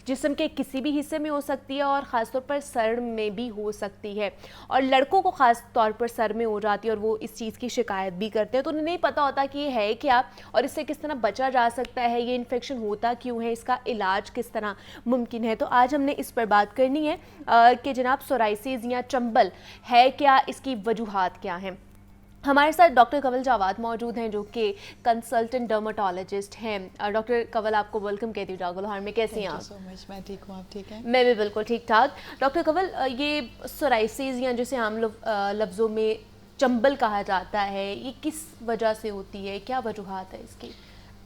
जिस्म के किसी भी हिस्से में हो सकती है, और ख़ास तौर पर सर में भी हो सकती है, और लड़कों को ख़ास तौर पर सर में हो जाती है, और वो इस चीज़ की शिकायत भी करते हैं। तो उन्हें नहीं पता होता कि ये है क्या और इससे किस तरह बचा जा सकता है, ये इन्फेक्शन होता क्यों है, इसका इलाज किस तरह मुमकिन है। तो आज हमने इस पर बात करनी है कि जनाब सोराइसिस या चंबल है क्या, इसकी वजूहात क्या हैं। हमारे साथ डॉक्टर कंवल जावाद मौजूद हैं, जो कि कंसल्टेंट डर्माटोलॉजिस्ट हैं। डॉक्टर कंवल, आपको वेलकम कहती हूँ जागो लाहौर में। कैसी हैं आप? सो मच, मैं ठीक हूँ, आप ठीक हैं? मैं भी बिल्कुल ठीक ठाक। डॉक्टर कंवल, ये सोराइसिस या जिसे हम लोग लफ्ज़ों में चंबल कहा जाता है, ये किस वजह से होती है, क्या वजूहात है इसकी?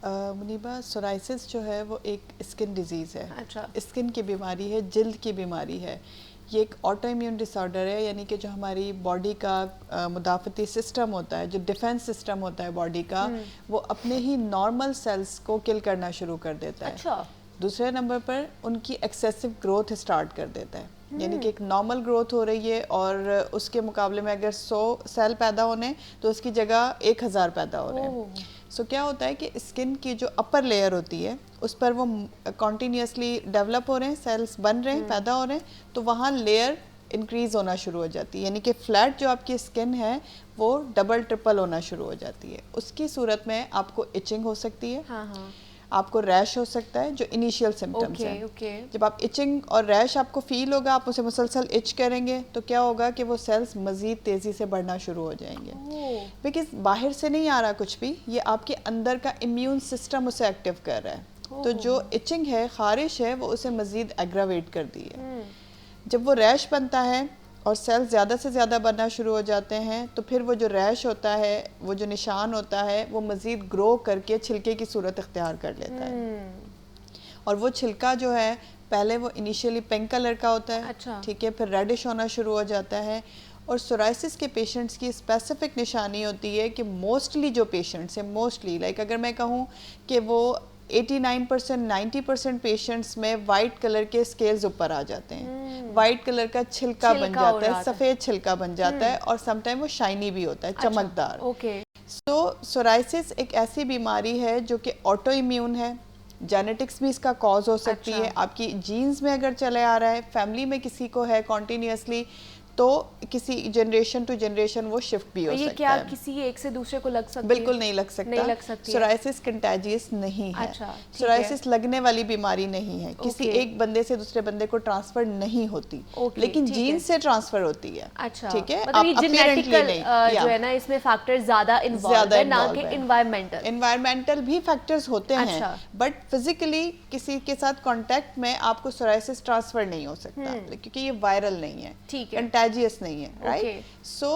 मुनीबा, सोराइसिस जो है वो एक स्किन डिजीज़ है। अच्छा। स्किन की बीमारी है, जल्द की बीमारी है। ये एक ऑटो इम्यून डिसऑर्डर है, यानी कि जो हमारी बॉडी का मुदाफ़ती सिस्टम होता है, जो डिफेंस सिस्टम होता है बॉडी का, वो अपने ही नॉर्मल सेल्स को किल करना शुरू कर देता है। अच्छा। दूसरे नंबर पर उनकी एक्सेसिव ग्रोथ स्टार्ट कर देता है, यानी कि एक नॉर्मल ग्रोथ हो रही है और उसके मुकाबले में अगर 100 सेल पैदा होने तो उसकी जगह 1000 पैदा हो रहे हैं। सो क्या होता है कि स्किन की जो अपर लेयर होती है उस पर वो कॉन्टीन्यूसली डेवलप हो रहे हैं, सेल्स बन रहे हैं, पैदा हो रहे हैं, तो वहाँ लेयर इंक्रीज होना शुरू हो जाती है, यानी कि फ्लैट जो आपकी स्किन है वो डबल ट्रिपल होना शुरू हो जाती है। उसकी सूरत में आपको इचिंग हो सकती है, आपको रैश हो सकता है, जो इनिशियल सिम्टम्स हैं। जब आप इचिंग और रैश आपको फील होगा, आप उसे मुसलसल इच करेंगे तो क्या होगा कि वो सेल्स मज़ीद तेज़ी से बढ़ना शुरू हो जाएंगे, बिकॉज बाहर से नहीं आ रहा कुछ भी, ये आपके अंदर का इम्यून सिस्टम उसे एक्टिव कर रहा है। तो जो इचिंग है, खारिश है, वो उसे मज़ीद एग्रावेट कर दी है। जब वो रैश बनता है और सेल्स ज़्यादा से ज़्यादा बनना शुरू हो जाते हैं तो फिर वो जो रैश होता है, वो जो निशान होता है, वो मज़ीद ग्रो करके छिलके की सूरत इख्तियार कर लेता है। और वो छिलका जो है पहले वो इनिशियली पिंक कलर का होता है, ठीक है, फिर रेडिश होना शुरू हो जाता है। और सोराइसिस के पेशेंट्स की स्पेसिफिक निशानी होती है कि मोस्टली जो पेशेंट्स हैं, मोस्टली लाइक अगर मैं कहूँ कि वो 89% 90% पेशेंट्स में वाइट कलर के स्केल्स ऊपर आ जाते हैं, वाइट कलर का छिलका बन जाता है, सफ़ेद छिलका बन जाता है, और समटाइम वो शाइनी भी होता है, चमकदार। सो सोराइसिस एक ऐसी बीमारी है जो कि ऑटो इम्यून है, जेनेटिक्स भी इसका कॉज हो सकती है, आपकी जीन्स में अगर चले आ रहा है, फैमिली में किसी को है कॉन्टीन्यूसली, तो किसी जनरेशन टू जनरेशन वो शिफ्ट भी हो सकता है। क्या किसी एक से दूसरे को लग सकता है? बिल्कुल नहीं लग सकता, नहीं लग सकती। सोराइसिस कंटेजियस नहीं है, सोराइसिस लगने वाली बीमारी नहीं है, किसी एक बंदे से दूसरे बंदे को ट्रांसफर नहीं होती, लेकिन जीन से ट्रांसफर होती है। ठीक है, मतलब जेनेटिकल जो है ना, इसमें फैक्टर्स ज्यादा इन्वॉल्व है, ना कि एनवायरमेंटल भी फैक्टर्स होते हैं, बट फिजिकली किसी के साथ कांटेक्ट में आपको सोराइसिस ट्रांसफर नहीं हो सकता, क्योंकि ये वायरल नहीं है, कंटेजियस नहीं है, राइट। सो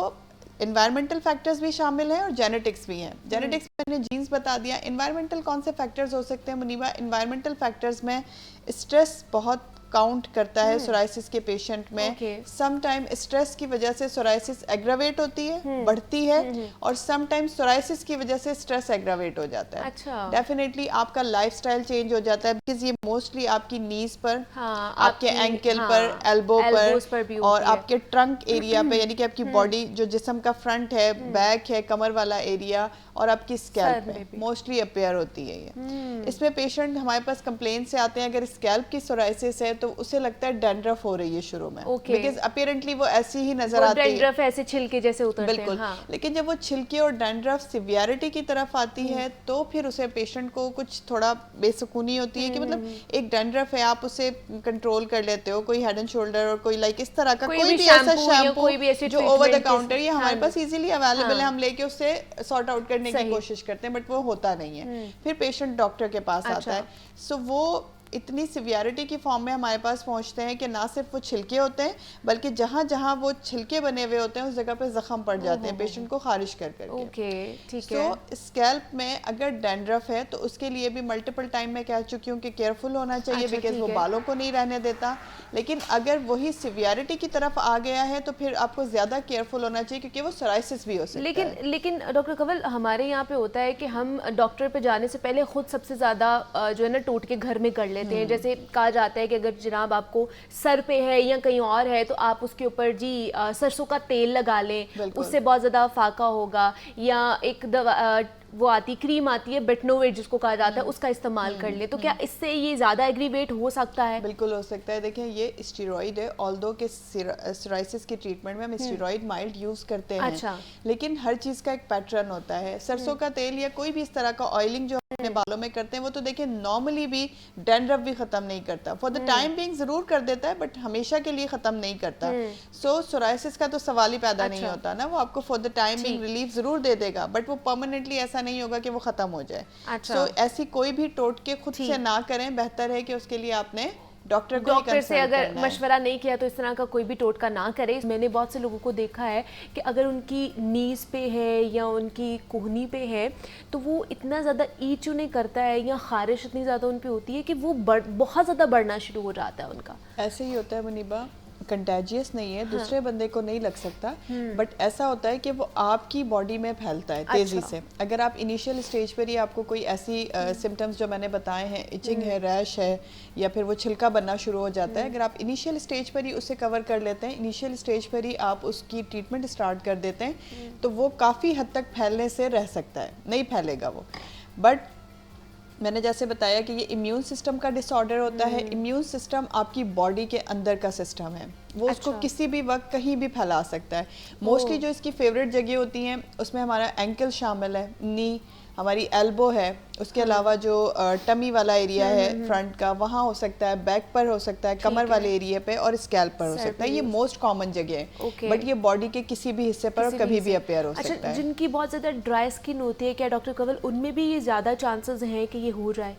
एनवायरमेंटल फैक्टर्स भी शामिल हैं और जेनेटिक्स भी हैं। जेनेटिक्स मैंने जीन्स बता दिया। एनवायरमेंटल कौन से फैक्टर्स हो सकते हैं मुनीबा? एनवायरमेंटल फैक्टर्स में स्ट्रेस बहुत काउंट करता है सोराइसिस के पेशेंट में। सम टाइम स्ट्रेस की वजह से सोराइसिस एग्रावेट होती है, बढ़ती है, और सम टाइम सोराइसिस की वजह से स्ट्रेस एग्रावेट हो जाता है। डेफिनेटली आपका लाइफस्टाइल चेंज हो जाता है, बिकॉज ये मोस्टली आपकी नीज पर, आपके एंकल पर, एल्बो पर और आपके ट्रंक एरिया पे, यानी कि आपकी बॉडी जो जिस्म का फ्रंट है, बैक है, कमर वाला एरिया, और आपकी स्कैल्प पे मोस्टली अपेयर होती है ये। इसमें पेशेंट हमारे पास कंप्लेंट से आते हैं, अगर स्कैल्प की सोराइसिस है तो उसे लगता है डैंड्रफ हो रही है शुरू में, बिकॉज अपीयरेंटली वो ऐसी ही नजर आती है, डैंड्रफ ऐसे छिलके जैसे उतरते हैं। बिल्कुल, लेकिन जब वो छिलके और डैंड्रफ सिवियरिटी की तरफ आती है तो फिर उसे पेशेंट को कुछ थोड़ा बेसुकूनी होती है कि मतलब एक डैंड्रफ है, आप उसे कंट्रोल कर लेते हो, कोई हेड एंड शोल्डर और कोई लाइक इस तरह का कोई भी ऐसा शैम्पू जो ओवर द काउंटर ये हमारे पास इजीली अवेलेबल है, हम लेके उससे सॉर्ट आउट करने की कोशिश करते हैं, बट वो होता नहीं है। फिर पेशेंट डॉक्टर के पास आता है। सो वो इतनी सिवियरिटी की फॉर्म में हमारे पास पहुंचते हैं कि ना सिर्फ वो छिलके होते हैं, बल्कि जहाँ जहाँ वो छिलके बने हुए होते हैं उस जगह पे जख्म पड़ जाते हैं पेशेंट को खारिश कर करके। ठीक है। तो स्कैल्प में अगर डैंड्रफ है तो उसके लिए भी मल्टीपल टाइम में कह चुकी हूँ कि केयरफुल होना चाहिए, बिकॉज वो बालों को नहीं रहने देता। लेकिन अगर वही सिवियरिटी की तरफ आ गया है तो फिर आपको ज्यादा केयरफुल होना चाहिए, क्योंकि वो सोराइसिस भी हो सकता है। लेकिन डॉक्टर कंवल, हमारे यहाँ पे होता है कि हम डॉक्टर पे जाने से पहले खुद सबसे ज्यादा जो है ना टोटके घर में कर लेते हैं। जैसे कहा जाता है कि अगर जनाब आपको सर पे है या कहीं और है तो आप उसके ऊपर जी सरसों का तेल लगा लें, उससे बहुत ज़्यादा फाका होगा, या एक दवा वो आती क्रीम आती है बेटनोवेट जिसको कहा जाता है, उसका इस्तेमाल कर ले। तो क्या इससे ये ज़्यादा एग्रीवेट हो सकता है? बिल्कुल हो सकता है। देखिए ये स्टेरॉइड है, ऑल्दो के सोराइसिस की ट्रीटमेंट में हम स्टेरॉइड माइल्ड यूज़ करते हैं, लेकिन हर चीज़ का एक पैटर्न होता है। सरसों का तेल या कोई भी इस तरह का ऑयलिंग जो अपने बालों में करते हैं वो तो देखिए नॉर्मली भी डैंड्रफ भी ख़त्म नहीं करता, फॉर द टाइम बीइंग ज़रूर कर देता है, बट हमेशा के लिए ख़त्म नहीं करता। सो सोराइसिस का तो सवाल ही पैदा नहीं होता ना, वो आपको for the time being relief ज़रूर दे देगा, बट वो परमानेंटली ऐसा नहीं होगा कि वो खत्म हो जाए। सो ऐसी कोई भी टोटके खुद से ना करें, बेहतर है कि उसके लिए आपने डॉक्टर से अगर मशवरा नहीं किया तो इस तरह का कोई भी टोटका ना करे। मैंने बहुत से लोगों को देखा है कि अगर उनकी नीज पे है या उनकी कोहनी पे है तो वो इतना ज़्यादा ईच उन्हें करता है या खारिश इतनी ज़्यादा उन पे होती है कि वो बहुत ज़्यादा बढ़ना शुरू हो जाता है उनका। ऐसे ही होता है मुनीबा, कंटेजियस नहीं है, दूसरे बंदे को नहीं लग सकता, बट ऐसा होता है कि वो आपकी बॉडी में फैलता है तेजी से। अगर आप इनिशियल स्टेज पर ही आपको कोई ऐसी सिम्टम्स जो मैंने बताए हैं, इचिंग है, रैश है, या फिर वो छिलका बनना शुरू हो जाता है, अगर आप इनिशियल स्टेज पर ही उसे कवर कर लेते हैं, इनिशियल स्टेज पर ही आप उसकी ट्रीटमेंट स्टार्ट कर देते हैं, तो वो काफ़ी हद तक फैलने से रह सकता है, नहीं फैलेगा वो। बट मैंने जैसे बताया कि ये इम्यून सिस्टम का डिसऑर्डर होता है। इम्यून सिस्टम आपकी बॉडी के अंदर का सिस्टम है, वो उसको किसी भी वक्त कहीं भी फैला सकता है। मोस्टली जो इसकी फेवरेट जगह होती हैं उसमें हमारा एंकल शामिल है, नी, हमारी एल्बो है, उसके अलावा जो टमी वाला एरिया है फ्रंट का, वहाँ हो सकता है, बैक पर हो सकता है, कमर वाले एरिया पे और स्कैल्प पर हो सकता है। ये मोस्ट कॉमन जगह है, बट ये बॉडी के किसी भी हिस्से पर कभी भी अपेयर हो सकता है। जिनकी बहुत ज़्यादा ड्राई स्किन होती है, क्या डॉक्टर कंवल उनमें भी ये ज़्यादा चांसेस हैं कि ये हो जाए?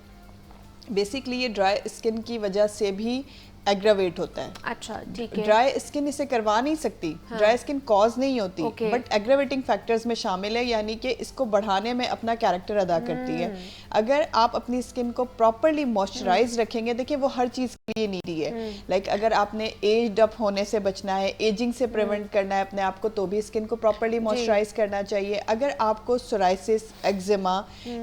बेसिकली ये ड्राई स्किन की वजह से भी एग्रावेट होता है। अच्छा, ठीक है। ड्राई स्किन इसे करवा नहीं सकती, ड्राई स्किन कॉज नहीं होती, बट एग्रावेटिंग फैक्टर्स में शामिल है, यानी कि इसको बढ़ाने में अपना कैरेक्टर अदा करती है। अगर आप अपनी स्किन को प्रॉपरली मॉइस्चराइज रखेंगे, देखिए वो हर चीज के लिए नीडी है। लाइक अगर आपने एज्ड अप होने से बचना है, एजिंग से प्रिवेंट करना है अपने आप को, तो भी स्किन को प्रॉपरली मॉइस्चराइज करना चाहिए। अगर आपको सोराइसिस, एक्जिमा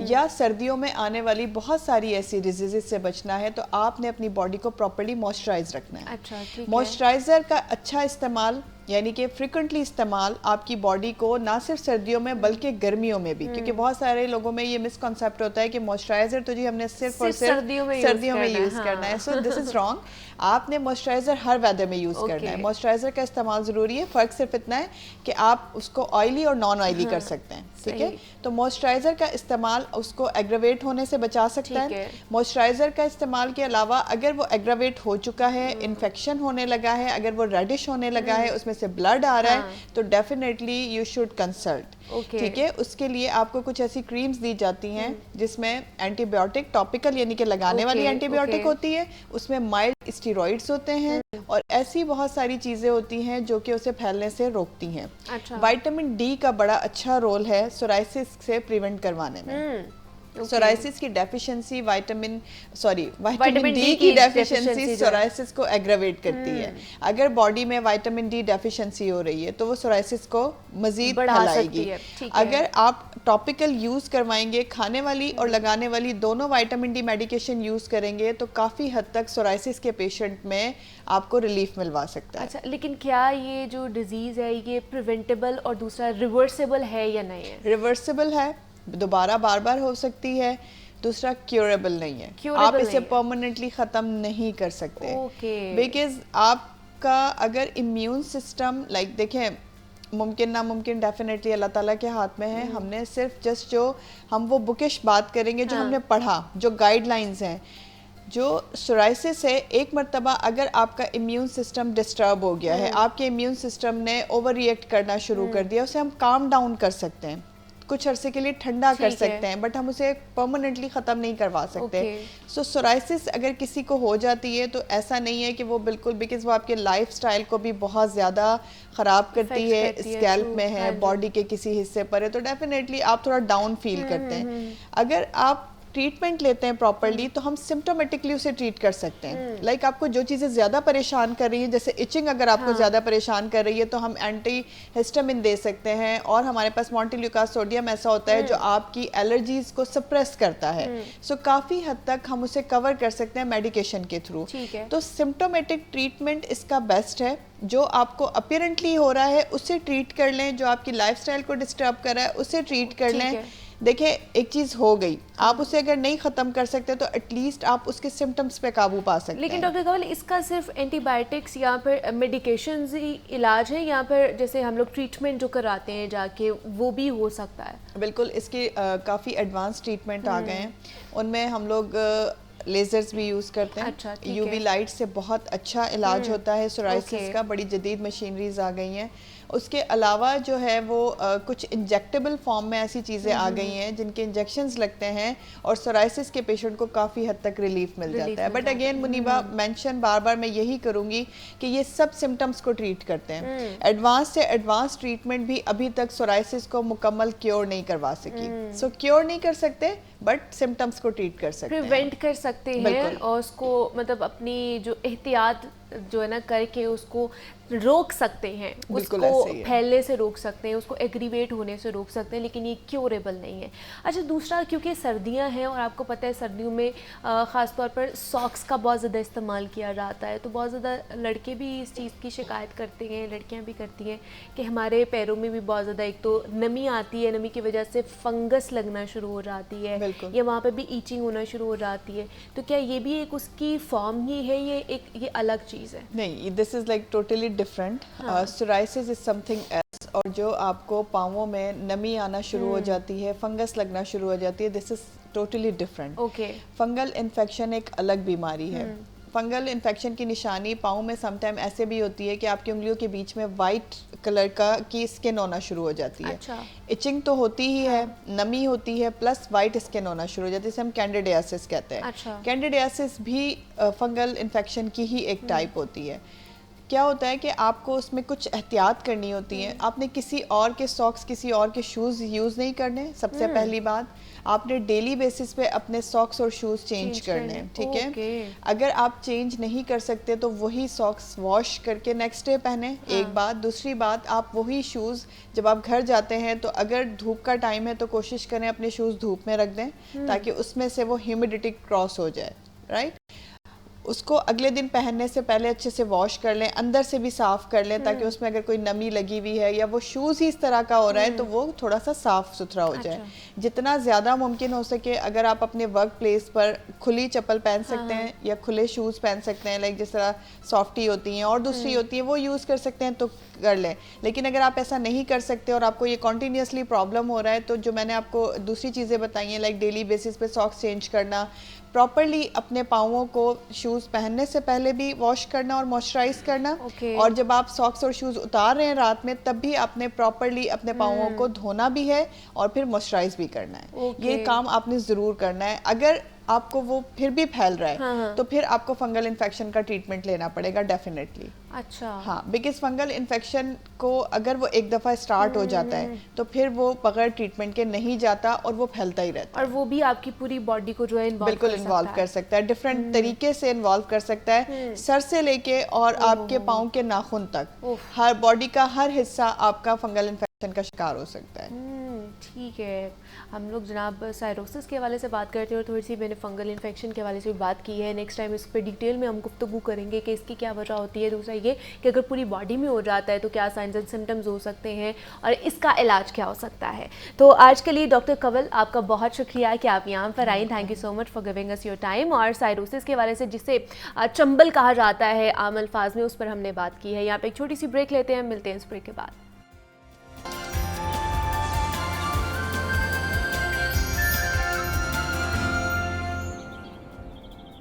या सर्दियों में आने वाली बहुत सारी ऐसी डिजीजेस से बचना है, तो आपने अपनी बॉडी को प्रॉपरली मॉइस्चराइज रखना है। अच्छा, ठीक है। मॉइस्चराइजर का अच्छा इस्तेमाल, यानी कि फ्रिक्वेंटली इस्तेमाल आपकी बॉडी को ना सिर्फ सर्दियों में बल्कि गर्मियों में भी, क्योंकि बहुत सारे लोगों में ये मिसकॉन्सेप्ट होता है कि मॉइस्चराइजर तो जी हमने सिर्फ और सिर्फ सर्दियों में यूज करना है। So this is wrong. आपने मॉइस्चराइजर हर वेदर में यूज करना है। मॉइस्चराइजर का इस्तेमाल जरूरी है, फर्क सिर्फ इतना है कि आप उसको ऑयली और नॉन ऑयली कर सकते हैं, ठीक है। तो मॉइस्चराइजर का इस्तेमाल उसको एग्रावेट होने से बचा सकता है। मॉइस्चराइजर का इस्तेमाल के अलावा अगर वो एग्रावेट हो चुका है, इन्फेक्शन होने लगा है, अगर वो रेडिश होने लगा है, उसमें से ब्लड आ रहा है, तो डेफिनेटली यू शुड कंसल्ट, ठीक है। उसके लिए आपको कुछ ऐसी क्रीम्स दी जाती हैं जिसमें एंटीबायोटिक, टॉपिकल यानी कि लगाने वाली एंटीबायोटिक होती है, उसमें माइल्ड स्टेरॉइड्स होते हैं और ऐसी बहुत सारी चीजें होती हैं जो कि उसे फैलने से रोकती हैं। अच्छा। विटामिन डी का बड़ा अच्छा रोल है सोराइसिस से प्रिवेंट करवाने में। सोराइसिस की डेफिशिएंसी विटामिन डी की डेफिशिएंसी सोराइसिस को एग्रावेट करती है। अगर बॉडी में विटामिन डी डेफिशिएंसी हो रही है तो वो सोराइसिस को मजीद फैलाएगी। अगर आप टॉपिकल यूज करवाएंगे, खाने वाली और लगाने वाली दोनों विटामिन डी मेडिकेशन यूज करेंगे, तो काफी हद तक सोराइसिस के पेशेंट में आपको रिलीफ मिलवा सकता है। अच्छा, लेकिन क्या ये जो डिजीज है ये प्रिवेंटेबल और दूसरा रिवर्सेबल है या नहीं है? रिवर्सेबल है, दोबारा बार बार हो सकती है। दूसरा क्योरेबल नहीं है, आप इसे परमानेंटली खत्म नहीं कर सकते, बिकॉज आपका अगर इम्यून सिस्टम, लाइक देखें, मुमकिन नामुमकिन डेफिनेटली अल्लाह ताला के हाथ में है। हमने सिर्फ जस्ट जो हम वो बुकिश बात करेंगे जो हमने पढ़ा, जो गाइडलाइंस हैं, जो सोराइसिस है, एक मर्तबा अगर आपका इम्यून सिस्टम डिस्टर्ब हो गया है, आपके इम्यून सिस्टम ने ओवर रिएक्ट करना शुरू कर दिया, उसे हम काम डाउन कर सकते हैं, कुछ अरसे के लिए ठंडा कर सकते हैं, बट हम उसे परमानेंटली ख़त्म नहीं करवा सकते। सो सोराइसिस अगर किसी को हो जाती है तो ऐसा नहीं है कि वो बिल्कुल, बिकॉज वो आपके लाइफस्टाइल को भी बहुत ज़्यादा ख़राब करती है, स्कैल्प में है, बॉडी के किसी हिस्से पर है, तो डेफिनेटली आप थोड़ा डाउन फील करते हैं। अगर आप ट्रीटमेंट लेते हैं प्रॉपरली तो हम सिम्टोमेटिकली उसे ट्रीट कर सकते हैं। लाइक आपको जो चीज़ें ज़्यादा परेशान कर रही हैं, जैसे इचिंग अगर आपको ज़्यादा परेशान कर रही है तो हम एंटी हिस्टामिन दे सकते हैं, और हमारे पास मॉन्टेल्यूकास सोडियम ऐसा होता है जो आपकी एलर्जीज को सप्रेस करता है। सो काफ़ी हद तक हम उसे कवर कर सकते हैं मेडिकेशन के थ्रू। तो सिम्टोमेटिक ट्रीटमेंट इसका बेस्ट है। जो आपको अपीरेंटली हो रहा है उसे ट्रीट कर लें, जो आपकी लाइफस्टाइल को डिस्टर्ब कर रहा है उसे ट्रीट कर लें। देखिए, एक चीज हो गई, आप उसे अगर नहीं खत्म कर सकते तो एटलीस्ट आप उसके सिम्टम्स पे काबू पा सकते हैं। लेकिन डॉक्टर कंवल, इसका सिर्फ एंटीबायोटिक्स या फिर मेडिकेशंस ही इलाज है, या फिर जैसे हम लोग ट्रीटमेंट जो कराते हैं जाके वो भी हो सकता है? बिल्कुल, इसके काफ़ी एडवांस ट्रीटमेंट आ गए हैं, उनमें हम लोग लेजर्स भी यूज़ करते हैं। अच्छा, यूवी लाइट से बहुत अच्छा इलाज होता है सोराइसिस का, बड़ी जदीद मशीनरीज आ गई हैं। उसके अलावा जो है वो कुछ इंजेक्टेबल फॉर्म में ऐसी चीज़ें आ गई हैं जिनके इंजेक्शंस लगते हैं और सोराइसिस के पेशेंट को काफ़ी हद तक रिलीफ मिल जाता है। बट अगेन मुनीबा, मेंशन बार बार मैं यही करूँगी कि ये सब सिम्टम्स को ट्रीट करते हैं। एडवांस से एडवांस ट्रीटमेंट भी अभी तक सोराइसिस को मुकम्मल क्योर नहीं करवा सकी। सो क्योर नहीं कर सकते, बट सिम्टम्स को ट्रीट कर सकते हैं, प्रिवेंट कर सकते हैं, और उसको मतलब अपनी जो एहतियात जो है ना करके उसको रोक सकते हैं, उसको फैलने से रोक सकते हैं, उसको एग्रीवेट होने से रोक सकते हैं, लेकिन ये क्योरेबल नहीं है। अच्छा, दूसरा, क्योंकि सर्दियां हैं और आपको पता है सर्दियों में ख़ास तौर पर सॉक्स का बहुत ज़्यादा इस्तेमाल किया जाता है, तो बहुत ज़्यादा लड़के भी इस चीज़ की शिकायत करते हैं, लड़कियां भी करती हैं कि हमारे पैरों में भी बहुत ज़्यादा, एक तो नमी आती है, नमी की वजह से फंगस लगना शुरू हो जाती है या वहाँ पर भी ईचिंग होना शुरू हो जाती है। तो क्या ये भी एक उसकी फॉर्म ही है, ये अलग चीज़ है? नहीं, this is like totally different. Psoriasis is something else, और जो आपको पाँवों में नमी आना शुरू हो जाती है, फंगस लगना शुरू हो जाती है, this is totally different. Okay, fungal infection एक अलग बीमारी है। फंगल इन्फेक्शन की निशानी पाँव में समटाइम ऐसे भी होती है कि आपकी उंगलियों के बीच में वाइट कलर की स्किन होना शुरू हो जाती है। अच्छा। इचिंग तो होती ही है, नमी होती है, प्लस वाइट स्किन होना शुरू हो जाती है, जिसे हम कैंडिडियासिस कहते हैं। अच्छा। कैंडिडियासिस भी फंगल इन्फेक्शन की ही एक टाइप होती है। क्या होता है कि आपको उसमें कुछ एहतियात करनी होती है। आपने किसी और के सॉक्स, किसी और के शूज़ यूज़ नहीं करने, सबसे पहली बात। आपने डेली बेसिस पे अपने सॉक्स और शूज़ चेंज करने, ठीक है। अगर आप चेंज नहीं कर सकते तो वही सॉक्स वॉश करके नेक्स्ट डे पहने, एक बात। दूसरी बात, आप वही शूज़ जब आप घर जाते हैं तो अगर धूप का टाइम है तो कोशिश करें अपने शूज़ धूप में रख दें, ताकि उसमें से वो ह्यूमिडिटी क्रॉस हो जाए, राइट। उसको अगले दिन पहनने से पहले अच्छे से वॉश कर लें, अंदर से भी साफ़ कर लें, ताकि उसमें अगर कोई नमी लगी हुई है या वो शूज़ ही इस तरह का हो रहा है तो वो थोड़ा सा साफ़ सुथरा हो जाए। जितना ज़्यादा मुमकिन हो सके, अगर आप अपने वर्क प्लेस पर खुली चप्पल पहन सकते हैं या खुले शूज़ पहन सकते हैं, लाइक जिस तरह सॉफ्टी होती हैं और दूसरी होती है, वो यूज़ कर सकते हैं तो कर लें। लेकिन अगर आप ऐसा नहीं कर सकते और आपको ये कॉन्टीन्यूसली प्रॉब्लम हो रहा है, तो जो मैंने आपको दूसरी चीज़ें बताई हैं, लाइक डेली बेसिस पे सॉक्स चेंज करना, प्रॉपरली अपने पाँवों को शूज़ पहनने से पहले भी वॉश करना और मॉइस्चराइज करना, और जब आप सॉक्स और शूज़ उतार रहे हैं रात में, तब भी आपने प्रॉपरली अपने पाँवों को धोना भी है और फिर मॉइस्चराइज भी करना है। ये काम आपने ज़रूर करना है। अगर आपको वो फिर भी फैल रहा है तो फिर आपको फंगल इन्फेक्शन का ट्रीटमेंट लेना पड़ेगा डेफिनेटली। अच्छा। हाँ, बिकॉज फंगल इन्फेक्शन को अगर वो एक दफ़ा स्टार्ट हो जाता है तो फिर वो बगैर ट्रीटमेंट के नहीं जाता और वो फैलता ही रहता है, और वो भी आपकी पूरी बॉडी को जो है बिल्कुल इन्वॉल्व कर सकता है, डिफरेंट तरीके से इन्वॉल्व कर सकता है, सर से लेके और आपके पाँव के नाखून तक, हर बॉडी का हर हिस्सा आपका फंगल इन्फेक्शन का शिकार हो सकता है। ठीक है, हम लोग जनाब साइरोसिस के हवाले से बात करते हैं और थोड़ी सी मैंने फंगल इन्फेक्शन के हवाले से भी बात की है। नेक्स्ट टाइम इस पर डिटेल में हम गुफ्तगू करेंगे कि इसकी क्या वजह होती है। दूसरा ये कि अगर पूरी बॉडी में हो जाता है तो क्या साइंस एंड सिम्टम्स हो सकते हैं और इसका इलाज क्या हो सकता है। तो आज के लिए डॉक्टर कंवल, आपका बहुत शुक्रिया कि आप यहाँ पर आई। Thank you so much for giving us your time. और साइरोसिस के हवाले से, जिसे चंबल कहा जाता है आम अल्फाज में, उस पर हमने बात की है। यहाँ पर एक छोटी सी ब्रेक लेते हैं, मिलते हैं इस ब्रेक के बाद।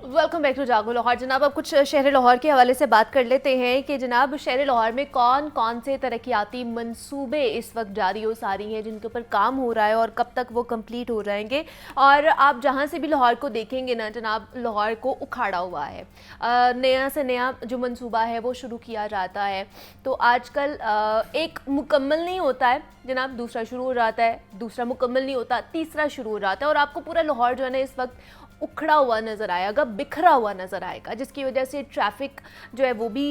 वेलकम बैक टू जागो लाहौर। जनाब, अब कुछ शहर लाहौर के हवाले से बात कर लेते हैं कि जनाब शहर लाहौर में कौन कौन से तरक्याती मंसूबे इस वक्त जारी हो सारी हैं, जिनके ऊपर काम हो रहा है और कब तक वो कंप्लीट हो जाएंगे। और आप जहां से भी लाहौर को देखेंगे ना जनाब, लाहौर को उखाड़ा हुआ है। नया से नया जो मंसूबा है वो शुरू किया जाता है, तो आजकल एक मुकम्मल नहीं होता है जनाब, दूसरा शुरू हो जाता है, दूसरा मुकम्मल नहीं होता, तीसरा शुरू हो जाता है, और आपको पूरा लाहौर जो है ना इस वक्त उखड़ा हुआ नज़र आएगा, बिखरा हुआ नज़र आएगा, जिसकी वजह से ट्रैफिक जो है वो भी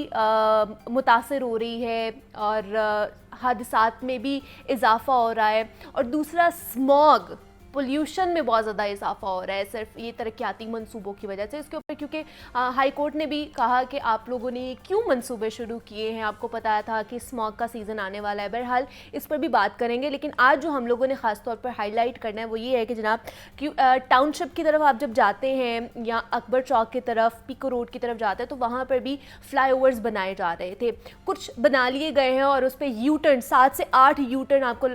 मुतासर हो रही है और हादसात में भी इजाफा हो रहा है। और दूसरा, स्मॉग, पोल्यूशन में बहुत ज़्यादा इजाफा हो रहा है सिर्फ ये तरक्याती मंसूबों की वजह से। इसके ऊपर क्योंकि हाई कोर्ट ने भी कहा कि आप लोगों ने क्यों मंसूबे शुरू किए हैं, आपको पता था कि स्मॉग का सीज़न आने वाला है। बहरहाल इस पर भी बात करेंगे, लेकिन आज जो हम लोगों ने ख़ास तौर पर हाईलाइट करना है वो ये है कि जनाब कि टाउनशिप की तरफ आप जब जाते हैं या अकबर चौक की तरफ, पीको रोड की तरफ जाते हैं, तो वहाँ पर भी फ्लाईओवर्स बनाए जा रहे थे। कुछ बना लिए गए हैं और उस पर यू टर्न, 7 से 8 यू टर्न आपको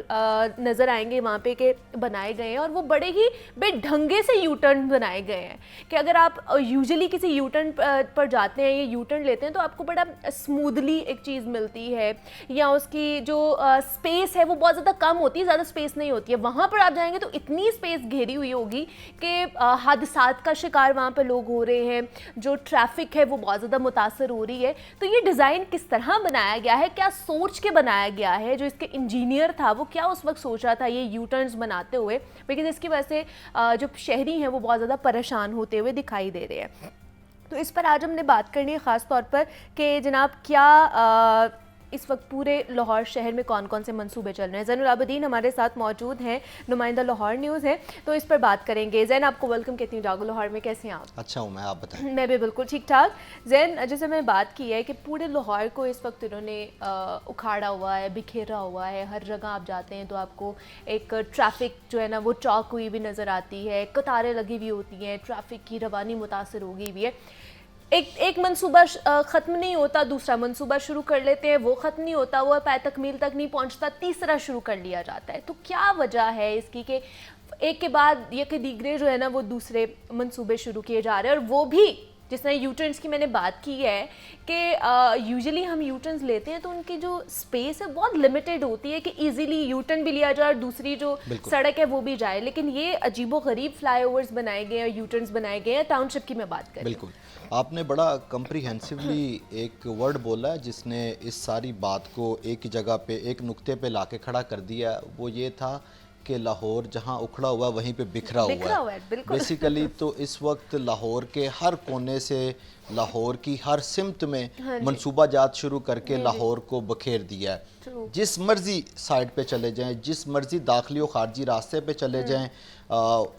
नज़र आएंगे वहाँ पे के बनाए गए हैं, और वो बड़े ही बेढंगे से यू टर्न बनाए गए हैं कि अगर आप यूजुअली किसी यू टर्न पर जाते हैं या यू टर्न लेते हैं तो आपको बड़ा स्मूथली एक चीज़ मिलती है, या उसकी जो स्पेस है वो बहुत ज़्यादा कम होती है, ज़्यादा स्पेस नहीं होती है। वहाँ पर आप जाएंगे तो इतनी स्पेस घेरी हुई होगी कि हादसात का शिकार वहाँ पर लोग हो रहे हैं, जो ट्रैफिक है वो बहुत ज़्यादा मुतासर हो रही है। तो ये डिज़ाइन किस तरह बनाया गया है, क्या सोच के बनाया गया है, जो इसके इंजीनियर था वो क्या उस वक्त सोच रहा था ये यू टर्न्स बनाते हुए, बिकॉज इसकी वजह से जो शहरी हैं वो बहुत ज़्यादा परेशान होते हुए दिखाई दे रहे हैं। तो इस पर आज हमने बात करनी है ख़ास तौर पर कि जनाब क्या इस वक्त पूरे लाहौर शहर में कौन कौन से मंसूबे चल रहे हैं। ज़ैनुल आबिदीन हमारे साथ मौजूद हैं, नुमाइंदा लाहौर न्यूज़ है, तो इस पर बात करेंगे। जैन आपको वेलकम कहती हूँ जागो लाहौर में, कैसे हैं आप? अच्छा हूँ मैं, आप बताएं। मैं भी बिल्कुल ठीक ठाक। जैन, जैसे मैं बात की है कि पूरे लाहौर को इस वक्त इन्होंने उखाड़ा हुआ है, बिखेरा हुआ है। हर जगह आप जाते हैं तो आपको एक ट्रैफिक जो है ना वो चौक हुई भी नज़र आती है, कतारें लगी हुई होती हैं, ट्रैफिक की रवानी मुतासर हो गई हुई है। एक मंसूबा ख़त्म नहीं होता, दूसरा मंसूबा शुरू कर लेते हैं, वो ख़त्म नहीं होता, वो पै तकमील तक नहीं पहुंचता, तीसरा शुरू कर लिया जाता है। तो क्या वजह है इसकी कि एक के बाद ये कि दीगरे जो है ना वो दूसरे मंसूबे शुरू किए जा रहे हैं, और वो भी जिस तरह यूटर्न्स की मैंने बात की है कि यूजुअली हम यूटर्न्स लेते हैं तो उनकी जो स्पेस है बहुत लिमिटेड होती है कि इजीली यूटर्न भी लिया जाए और दूसरी जो सड़क है वो भी जाए, लेकिन ये अजीबोगरीब फ्लाईओवर्स बनाए गए हैं, यूटर्न्स बनाए गए हैं। टाउनशिप की मैं बात करूँ, बिल्कुल आपने बड़ा कम्प्रीहेंसिवली एक वर्ड बोला है जिसने इस सारी बात को एक ही जगह पे, एक नुक्ते पे लाके खड़ा कर दिया। वो ये था कि लाहौर जहाँ उखड़ा हुआ है वहीं पे बिखरा हुआ है। बेसिकली तो इस वक्त लाहौर के हर कोने से, लाहौर की हर सिमत में मंसूबा जात शुरू करके लाहौर को बखेर दिया है। जिस मर्जी साइड पे चले जाएं, जिस मर्जी दाखिली और खारजी रास्ते पे चले जाएं,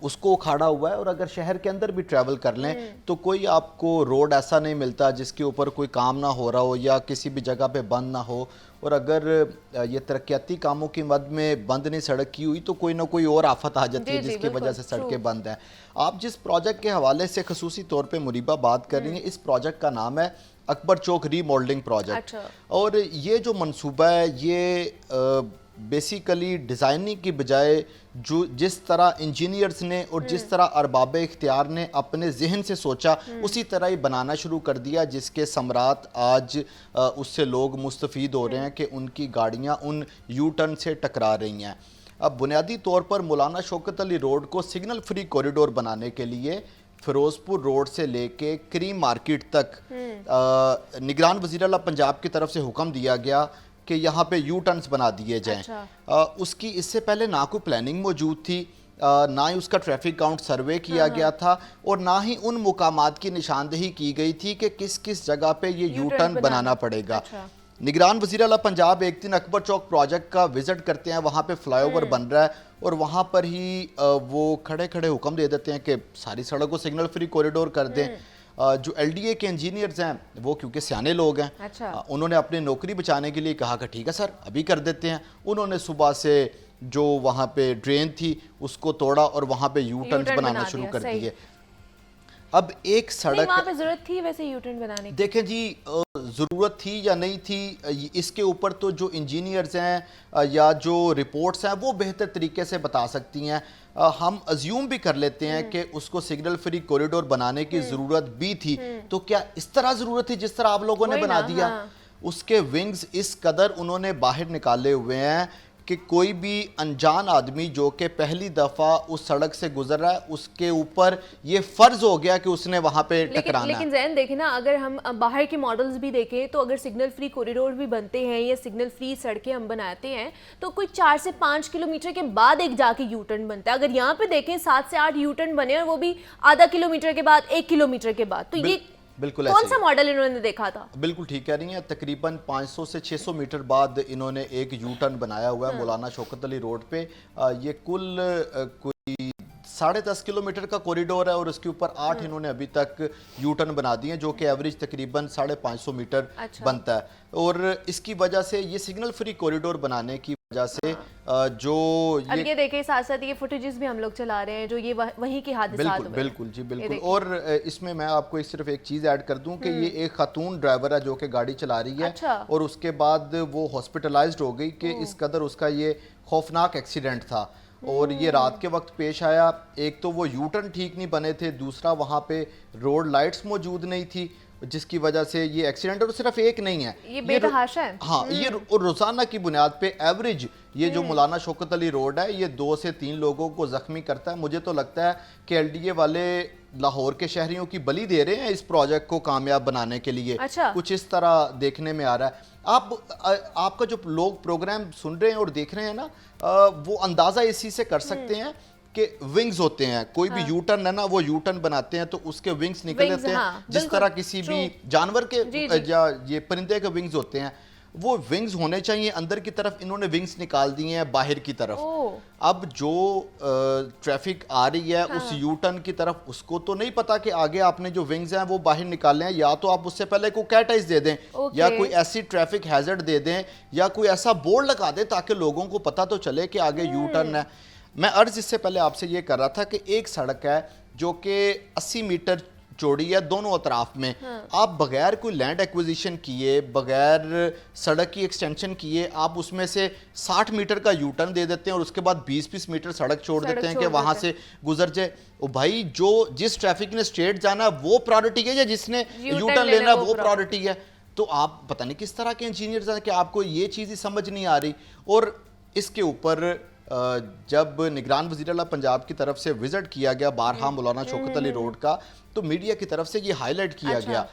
उसको उखाड़ा हुआ है। और अगर शहर के अंदर भी ट्रैवल कर लें तो कोई आपको रोड ऐसा नहीं मिलता जिसके ऊपर कोई काम ना हो रहा हो या किसी भी जगह पे बंद ना हो। और अगर ये तरक्याती कामों की मद में बंद नहीं सड़क की हुई तो कोई ना कोई और आफत आ जाती है जिसकी वजह से सड़कें बंद हैं। आप जिस प्रोजेक्ट के हवाले से खसूसी तौर पे मुरीबा बात कर रही हैं, इस प्रोजेक्ट का नाम है अकबर चौक रीमॉडलिंग प्रोजेक्ट। और ये जो मंसूबा है ये बेसिकली डिज़ाइनिंग की बजाय जो जिस तरह इंजीनियर्स ने और जिस तरह अरबाब इख्तियार ने अपने जहन से सोचा उसी तरह ही बनाना शुरू कर दिया, जिसके समरात आज उससे लोग मुस्तफ़ीद हो रहे हैं कि उनकी गाड़ियां उन यू टर्न से टकरा रही हैं। अब बुनियादी तौर पर मौलाना शौकत अली रोड को सिग्नल फ्री कॉरिडोर बनाने के लिए फिरोजपुर रोड से लेके क्रीम मार्केट तक निगरान वज़ीर आला पंजाब की तरफ से हुक्म दिया गया कि यहाँ पे यू टर्न्स बना दिए जाएं। अच्छा। उसकी इससे पहले ना कोई प्लानिंग मौजूद थी, ना ही उसका ट्रैफिक काउंट सर्वे किया गया था और ना ही उन मुकामात की निशानदेही की गई थी कि किस किस जगह पे ये यू टर्न बनाना पड़ेगा। अच्छा। निगरान वज़ीर आला पंजाब एक दिन अकबर चौक प्रोजेक्ट का विजिट करते हैं, वहाँ पे फ्लाईओवर बन रहा है और वहाँ पर ही वो खड़े खड़े हुक्म दे देते हैं कि सारी सड़क को सिग्नल फ्री कॉरिडोर कर दें। जो एलडीए के इंजीनियर्स हैं वो क्योंकि सियाने लोग हैं, अच्छा। उन्होंने अपनी नौकरी बचाने के लिए कहा कि ठीक है सर अभी कर देते हैं। उन्होंने सुबह से जो वहाँ पे ड्रेन थी उसको तोड़ा और वहाँ पे यू टर्न्स बनाना शुरू कर दिए। अब एक सड़क वहाँ पे जरूरत थी वैसे यू टर्न बनाने की? देखें जी, ज़रूरत थी या नहीं थी इसके ऊपर तो जो इंजीनियर्स हैं या जो रिपोर्ट्स हैं वो बेहतर तरीके से बता सकती हैं। हम अज्यूम भी कर लेते हैं कि उसको सिग्नल फ्री कॉरिडोर बनाने की ज़रूरत भी थी, तो क्या इस तरह ज़रूरत थी जिस तरह आप लोगों ने बना दिया? उसके विंग्स इस कदर उन्होंने बाहर निकाले हुए हैं कि कोई भी अनजान आदमी जो कि पहली दफ़ा उस सड़क से गुजर रहा है उसके ऊपर ये फ़र्ज हो गया कि उसने वहाँ पे टकराना। लेकिन जैन देखें ना, अगर हम बाहर के मॉडल्स भी देखें तो अगर सिग्नल फ्री कॉरिडोर भी बनते हैं या सिग्नल फ्री सड़कें हम बनाते हैं तो कोई 4 से 5 किलोमीटर के बाद एक जाके यू टर्न बनता है। अगर यहाँ पे देखें 7 से 8 यू टर्न बने और वो भी आधा किलोमीटर के बाद, 1 किलोमीटर के बाद, तो ये बिल्कुल कौन सा मॉडल इन्होंने देखा था? बिल्कुल ठीक कह रही हैं। तकरीबन 500 से 600 मीटर बाद इन्होंने एक यू टर्न बनाया हुआ है मौलाना शौकत अली रोड पे। ये कुल कोई 10.5 किलोमीटर का कॉरिडोर है और उसके ऊपर 8 इन्होंने अभी तक यू टर्न बना दिए जो कि एवरेज तकरीबन 550 मीटर बनता है। और इसकी वजह से ये सिग्नल फ्री कॉरिडोर बनाने की वजह से जो अब ये देखें साथ साथ ये फुटेजेस भी हम लोग चला रहे हैं जो ये वहीं के हादसा हुए। बिल्कुल जी बिल्कुल। और इसमें मैं आपको सिर्फ एक चीज़ ऐड कर दूं कि ये एक खातून ड्राइवर है जो कि गाड़ी चला रही है। अच्छा। और उसके बाद वो हॉस्पिटलाइज्ड हो गई कि इस कदर उसका ये खौफनाक एक्सीडेंट था और ये रात के वक्त पेश आया। एक तो वो यू टर्न ठीक नहीं बने थे, दूसरा वहाँ पे रोड लाइट्स मौजूद नहीं थी जिसकी वजह से ये एक्सीडेंट, और सिर्फ एक नहीं है, ये बेतहाशा है। हाँ, ये रोजाना की बुनियाद पे एवरेज ये जो मौलाना शौकत अली रोड है ये 2 से 3 लोगों को जख्मी करता है। मुझे तो लगता है कि एलडीए वाले लाहौर के शहरियों की बलि दे रहे हैं इस प्रोजेक्ट को कामयाब बनाने के लिए। अच्छा। कुछ इस तरह देखने में आ रहा है। आपका जो लोग प्रोग्राम सुन रहे हैं और देख रहे हैं ना, वो अंदाज़ा इसी से कर सकते हैं कि विंग्स होते हैं, कोई भी यू टर्न है ना, वो यू टर्न बनाते हैं तो उसके विंग्स निकल जाते हैं। जिस तरह किसी भी जानवर के या ये परिंदे के विंग्स होते हैं, वो विंग्स होने चाहिए अंदर की तरफ, इन्होंने विंग्स निकाल दिए हैं बाहर की तरफ। अब जो ट्रैफिक आ रही है उस यू टर्न की तरफ, उसको तो नहीं पता कि आगे आपने जो विंग्स हैं वो बाहर निकाले हैं, या तो आप उससे पहले कोई कैटाइज दे दें या कोई ऐसी ट्रैफिक हैजर्ड दे दें या कोई ऐसा बोर्ड लगा दें ताकि लोगों को पता तो चले कि आगे यू टर्न है। मैं अर्ज इससे पहले आपसे ये कर रहा था कि एक सड़क है जो कि 80 मीटर चौड़ी है दोनों अतराफ में, आप बगैर कोई लैंड एक्विजिशन किए, बगैर सड़क की एक्सटेंशन किए, आप उसमें से 60 मीटर का यू टर्न दे देते हैं और उसके बाद 20-20 मीटर सड़क छोड़ देते हैं कि वहां से गुजर जाए। ओ भाई, जो जिस ट्रैफिक ने स्ट्रेट जाना वो प्रायोरिटी है या जिसने यू टर्न लेना वो प्रायोरिटी है? तो आप पता नहीं किस तरह के इंजीनियर्स हैं कि आपको ये चीज़ ही समझ नहीं आ रही। और इसके ऊपर जब निगरान वज़ीर आला पंजाब की तरफ से विजिट किया गया बारहा मौलाना शौकत अली रोड का, तो मीडिया की तरफ से ये हाईलाइट किया गया।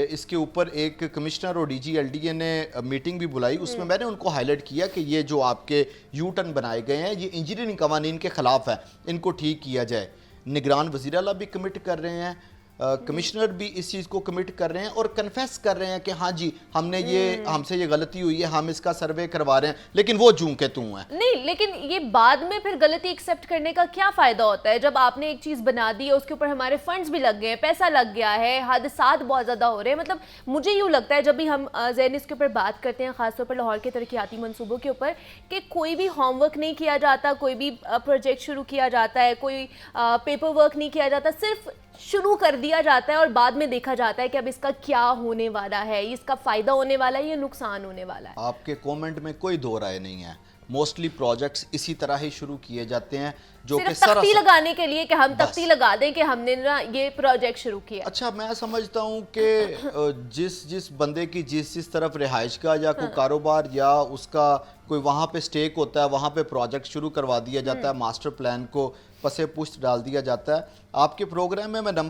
इसके ऊपर एक कमिश्नर और डीजी एलडीए ने मीटिंग भी बुलाई, उसमें मैंने उनको हाईलाइट किया कि ये जो आपके यू टर्न बनाए गए हैं ये इंजीनियरिंग कवानीन के खिलाफ है, इनको ठीक किया जाए। निगरान वज़ीर आला भी कमिट कर रहे हैं, कमिश्नर भी इस चीज़ को कमिट कर रहे हैं और कन्फेस कर रहे हैं कि हाँ जी हमसे ये गलती हुई है, हम इसका सर्वे करवा रहे हैं, लेकिन वो जूं के तू है। नहीं, लेकिन ये बाद में फिर गलती एक्सेप्ट करने का क्या फायदा होता है? जब आपने एक चीज बना दी है, उसके ऊपर हमारे फंड्स भी लग गए हैं, पैसा लग गया है, हादसात बहुत ज्यादा हो रहे हैं। मतलब मुझे यूँ लगता है जब भी हम ज़ैन इसके ऊपर बात करते हैं, खासतौर पर लाहौर के तरक्याती मंसूबों के ऊपर, कि कोई भी होमवर्क नहीं किया जाता, कोई भी प्रोजेक्ट शुरू किया जाता है, कोई पेपर वर्क नहीं किया जाता, सिर्फ शुरू कर दिया जाता है और बाद में देखा जाता है कि अब इसका क्या होने वाला है, इसका फायदा होने वाला है या नुकसान होने वाला है। आपके कमेंट में कोई दो राय नहीं है, मोस्टली प्रोजेक्ट्स इसी तरह ही शुरू किए जाते हैं जो कि तख्ती लगाने के लिए कि हम तख्ती लगा दें कि हमने ना ये प्रोजेक्ट शुरू किया। अच्छा, मैं समझता हूँ कि जिस बंदे की जिस तरफ रिहाइश का या कोई कारोबार या उसका कोई वहाँ पे स्टेक होता है, वहाँ पे प्रोजेक्ट शुरू करवा दिया जाता है, मास्टर प्लान को पसे पुश्त डाल दिया जाता है। आपके प्रोग्राम में मैं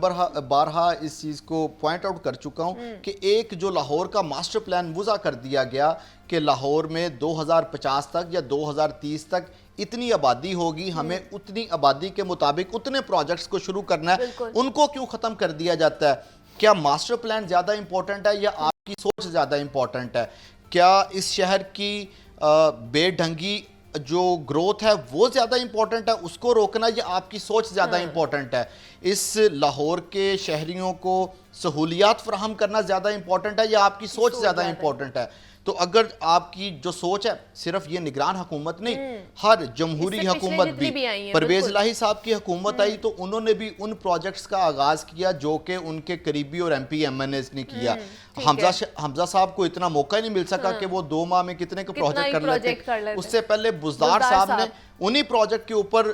बारहा इस चीज़ को पॉइंट आउट कर चुका हूँ कि एक जो लाहौर का मास्टर प्लान वज़ा कर दिया गया कि लाहौर में 2050 तक या 2030 तक इतनी आबादी होगी, हमें उतनी आबादी के मुताबिक उतने प्रोजेक्ट्स को शुरू करना है, उनको क्यों ख़त्म कर दिया जाता है? क्या मास्टर प्लान ज़्यादा इंपॉर्टेंट है या आपकी सोच ज़्यादा इंपॉर्टेंट है? क्या इस शहर की बेढंगी जो ग्रोथ है वो ज़्यादा इंपॉर्टेंट है, उसको रोकना, या आपकी सोच ज़्यादा इंपॉर्टेंट है? इस लाहौर के शहरियों को सहूलियात फराहम करना ज़्यादा इंपॉर्टेंट है या आपकी सोच ज़्यादा इंपॉर्टेंट है? तो अगर आपकी जो सोच है, सिर्फ ये निगरान हुकूमत नहीं, हर जमहूरी हुकूमत भी, परवेज इलाही साहब की हुकूमत आई तो उन्होंने भी उन प्रोजेक्ट्स का आगाज किया जो कि उनके करीबी और एमपी एमएनएस ने किया। हमजा साहब को इतना मौका ही नहीं मिल सका कि वो 2 माह में कितने के प्रोजेक्ट कर लेते। उससे पहले बुज़दार साहब ने उन्हीं प्रोजेक्ट के ऊपर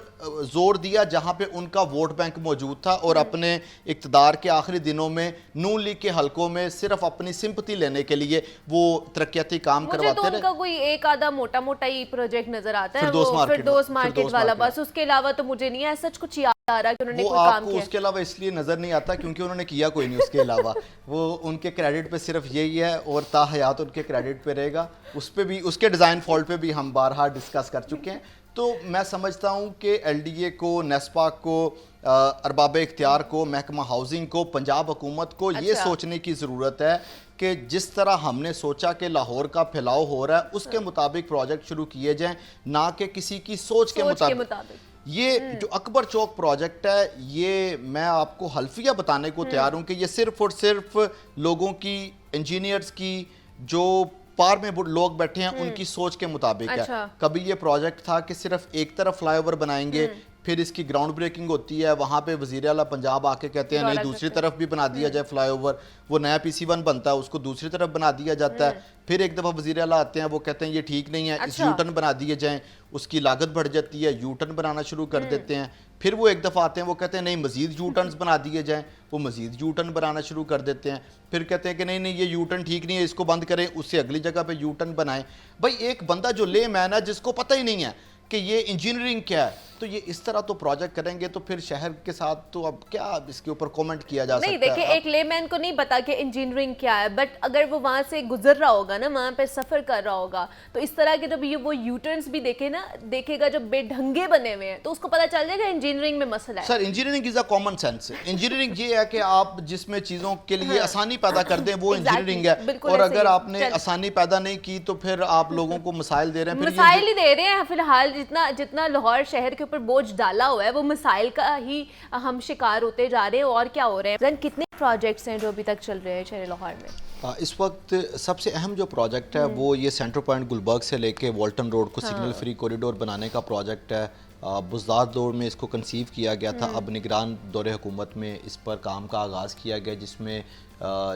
जोर दिया जहां पे उनका वोट बैंक मौजूद था और अपने इक़्तिदार के आखिरी दिनों में नून लीग के हलकों में सिर्फ अपनी सिंपति लेने के लिए वो तरक्याती काम करवाते रहे। उनका कोई एक आधा मोटा मोटा ही प्रोजेक्ट नजर आता है, फिरदौस मार्केट वाला, बस उसके अलावा तो मुझे नहीं है सच कुछ याद आ रहा कि उन्होंने कोई काम किया। उसके अलावा इसलिए नजर नहीं आता क्योंकि उन्होंने किया कोई नहीं उसके अलावा। वो उनके क्रेडिट पे सिर्फ यही है और ताहयात उनके क्रेडिट पे रहेगा। उस पे भी, उसके डिज़ाइन फॉल्ट पे भी हम बारहा डिस्कस कर चुके हैं। तो मैं समझता हूँ कि एलडीए को, नेस्पा को, अरबाब इख्तियार को, महकमा हाउसिंग को, पंजाब हुकूमत को ये सोचने की ज़रूरत है कि जिस तरह हमने सोचा कि लाहौर का फैलाव हो रहा है उसके मुताबिक प्रोजेक्ट शुरू किए जाएं, ना कि किसी की सोच के मुताबिक। ये जो अकबर चौक प्रोजेक्ट है, ये मैं आपको हल्फिया बताने को तैयार हूँ कि ये सिर्फ और सिर्फ लोगों की, इंजीनियर्स की, जो पार में लोग बैठे हैं उनकी सोच के मुताबिक है। कभी ये प्रोजेक्ट था कि सिर्फ एक तरफ फ्लाईओवर बनाएंगे, फिर इसकी ग्राउंड ब्रेकिंग होती है, वहाँ पे वज़ीर आला पंजाब आके कहते हैं नहीं दूसरी तरफ भी बना दिया जाए फ्लाईओवर, वो नया PC1 बनता है उसको दूसरी तरफ बना दिया जाता है। फिर एक दफ़ा वज़ीर आला आते हैं, वो कहते हैं ये ठीक नहीं है, इस U-टर्न बना दिए जाएँ, उसकी लागत बढ़ जाती है, U-टर्न बनाना शुरू कर देते हैं। फिर वो एक दफ़ा आते हैं, वो कहते हैं नहीं मज़ीद U-टर्न्स बना दिए जाएँ, वो मज़ीद U-टर्न बनाना शुरू कर देते हैं। फिर कहते हैं कि नहीं नहीं ये U-टर्न ठीक नहीं है, इसको बंद करें, उससे अगली जगह पे U-टर्न बनाएं। भाई एक बंदा जो ले मैन है, जिसको पता ही नहीं है कि ये इंजीनियरिंग क्या है, तो ये इस तरह तो प्रोजेक्ट करेंगे तो फिर शहर के साथ तो अब क्या इसके ऊपर कमेंट किया जा सकता है। नहीं देखिए, एक लेमैन को नहीं पता कि इंजीनियरिंग क्या है, बट अगर वो वहां से गुजर रहा होगा ना, वहां पे सफर कर रहा होगा, तो इस तरह के जब ये वो यूटर्न्स भी देखेगा जब बेढंगे बने हुए हैं, तो उसको पता चल जाएगा इंजीनियरिंग में मसला है। Sir engineering is a common sense. Engineering ये है कि आप जिसमें चीजों के लिए आसानी पैदा कर दें वो इंजीनियरिंग है, और अगर आपने आसानी पैदा नहीं की तो फिर आप लोगों को मसाइल दे रहे हैं। मसाइल ही दे रहे हैं फिलहाल। जितना लाहौर शहर के ऊपर बोझ डाला हुआ है वो मसाइल का ही हम शिकार होते जा रहे हैं। और क्या हो रहे हैं? जन कितने प्रोजेक्ट्स हैं जो अभी तक चल रहे हैं शहर लाहौर में? इस वक्त सबसे अहम जो प्रोजेक्ट है वो ये सेंटर पॉइंट गुलबर्ग से लेके वॉल्टन रोड को सिग्नल फ्री कॉरिडोर बनाने का प्रोजेक्ट है। बुज़दार दौर में इसको कंसीव किया गया था। अब निगरान दौरे हुकूमत में इस पर काम का आगाज़ किया गया, जिसमें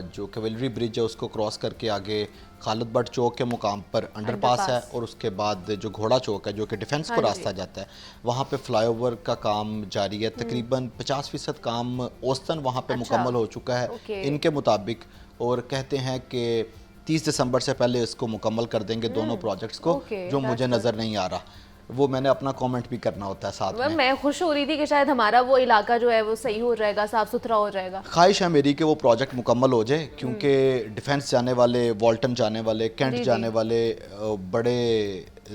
जो कैवलरी ब्रिज है उसको क्रॉस करके आगे खालिद भट्ट चौक के मुकाम पर अंडरपास है, और उसके बाद जो घोड़ा चौक है जो कि डिफेंस को रास्ता जाता है, वहाँ पे फ्लाईओवर का काम जारी है। तकरीबन 50% काम औसतन वहाँ पे मुकम्मल हो चुका है इनके मुताबिक, और कहते हैं कि 30 दिसंबर से पहले इसको मुकम्मल कर देंगे दोनों प्रोजेक्ट्स को, जो मुझे नज़र नहीं आ रहा। वो मैंने अपना कमेंट भी करना होता है साथ में। मैं खुश हो रही थी कि शायद हमारा वो इलाका जो है वो सही हो जाएगा, साफ सुथरा हो जाएगा। ख्वाहिश है मेरी कि वो प्रोजेक्ट मुकम्मल हो जाए, क्योंकि डिफेंस जाने वाले, वॉल्टन जाने वाले, कैंट जाने वाले बड़े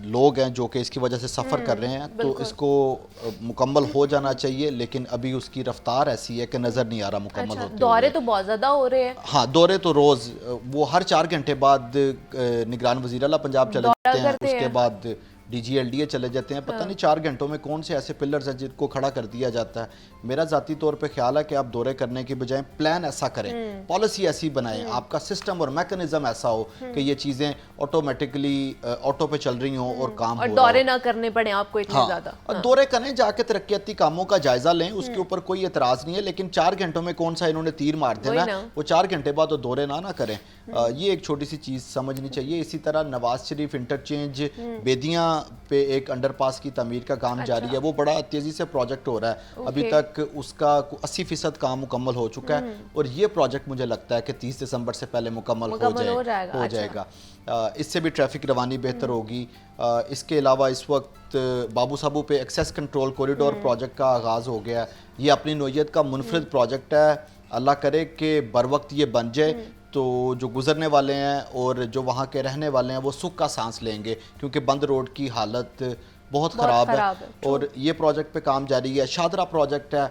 लोग हैं जो कि इसकी वजह से सफ़र कर रहे हैं, तो इसको मुकम्मल हो जाना चाहिए। लेकिन अभी उसकी रफ्तार ऐसी है कि नज़र नहीं आ रहा मुकम्मल होते। दौरे तो बहुत ज़्यादा हो रहे हैं। हाँ, दौरे तो रोज़, वो हर 4 घंटे बाद निगरान वज़ीर आला पंजाब चले जाते हैं, उसके बाद DGLDA चले जाते हैं। पता नहीं 4 घंटों में कौन से ऐसे पिलर्स हैं जिनको खड़ा कर दिया जाता है। मेरा ज़ाती तौर पे ख्याल है कि आप दौरे करने की बजाय प्लान ऐसा करें, पॉलिसी ऐसी बनाएं, आपका सिस्टम और मैकेनिज्म ऐसा हो कि ये चीज़ें ऑटोमेटिकली ऑटो पे चल रही हों और काम हो, दौरे ना करने पड़े आपको इतने ज़्यादा। और दौरे करें, जाके तरक्याती कामों का जायजा लें, उसके ऊपर कोई एतराज़ नहीं है। लेकिन 4 घंटों में कौन सा इन्होंने तीर मार देना, वो 4 घंटे बाद वो दौरे ना करें। ये एक छोटी सी चीज़ समझनी चाहिए। इसी तरह नवाज शरीफ इंटरचेंज बेदियाँ पे एक अंडरपास की तमीर का काम जारी है, वो बड़ा तेज़ी से प्रोजेक्ट हो रहा है। अभी तक उसका 80% काम मुकम्मल हो चुका है, और ये प्रोजेक्ट मुझे लगता है कि 30 दिसंबर से पहले मुकम्मल हो जाएगा। इससे भी ट्रैफिक रवानी बेहतर होगी। इसके अलावा इस वक्त बाबू साबू पे एक्सेस कंट्रोल कॉरिडोर प्रोजेक्ट का आगाज़ हो गया। ये अपनी नोयत का मुनफरिद प्रोजेक्ट है। अल्लाह करे कि बर वक्त ये बन जाए, तो जो गुजरने वाले हैं और जो वहाँ के रहने वाले हैं वो सुख का सांस लेंगे, क्योंकि बंद रोड की हालत बहुत ख़राब है। और ये प्रोजेक्ट पे काम जारी है। शादरा प्रोजेक्ट है,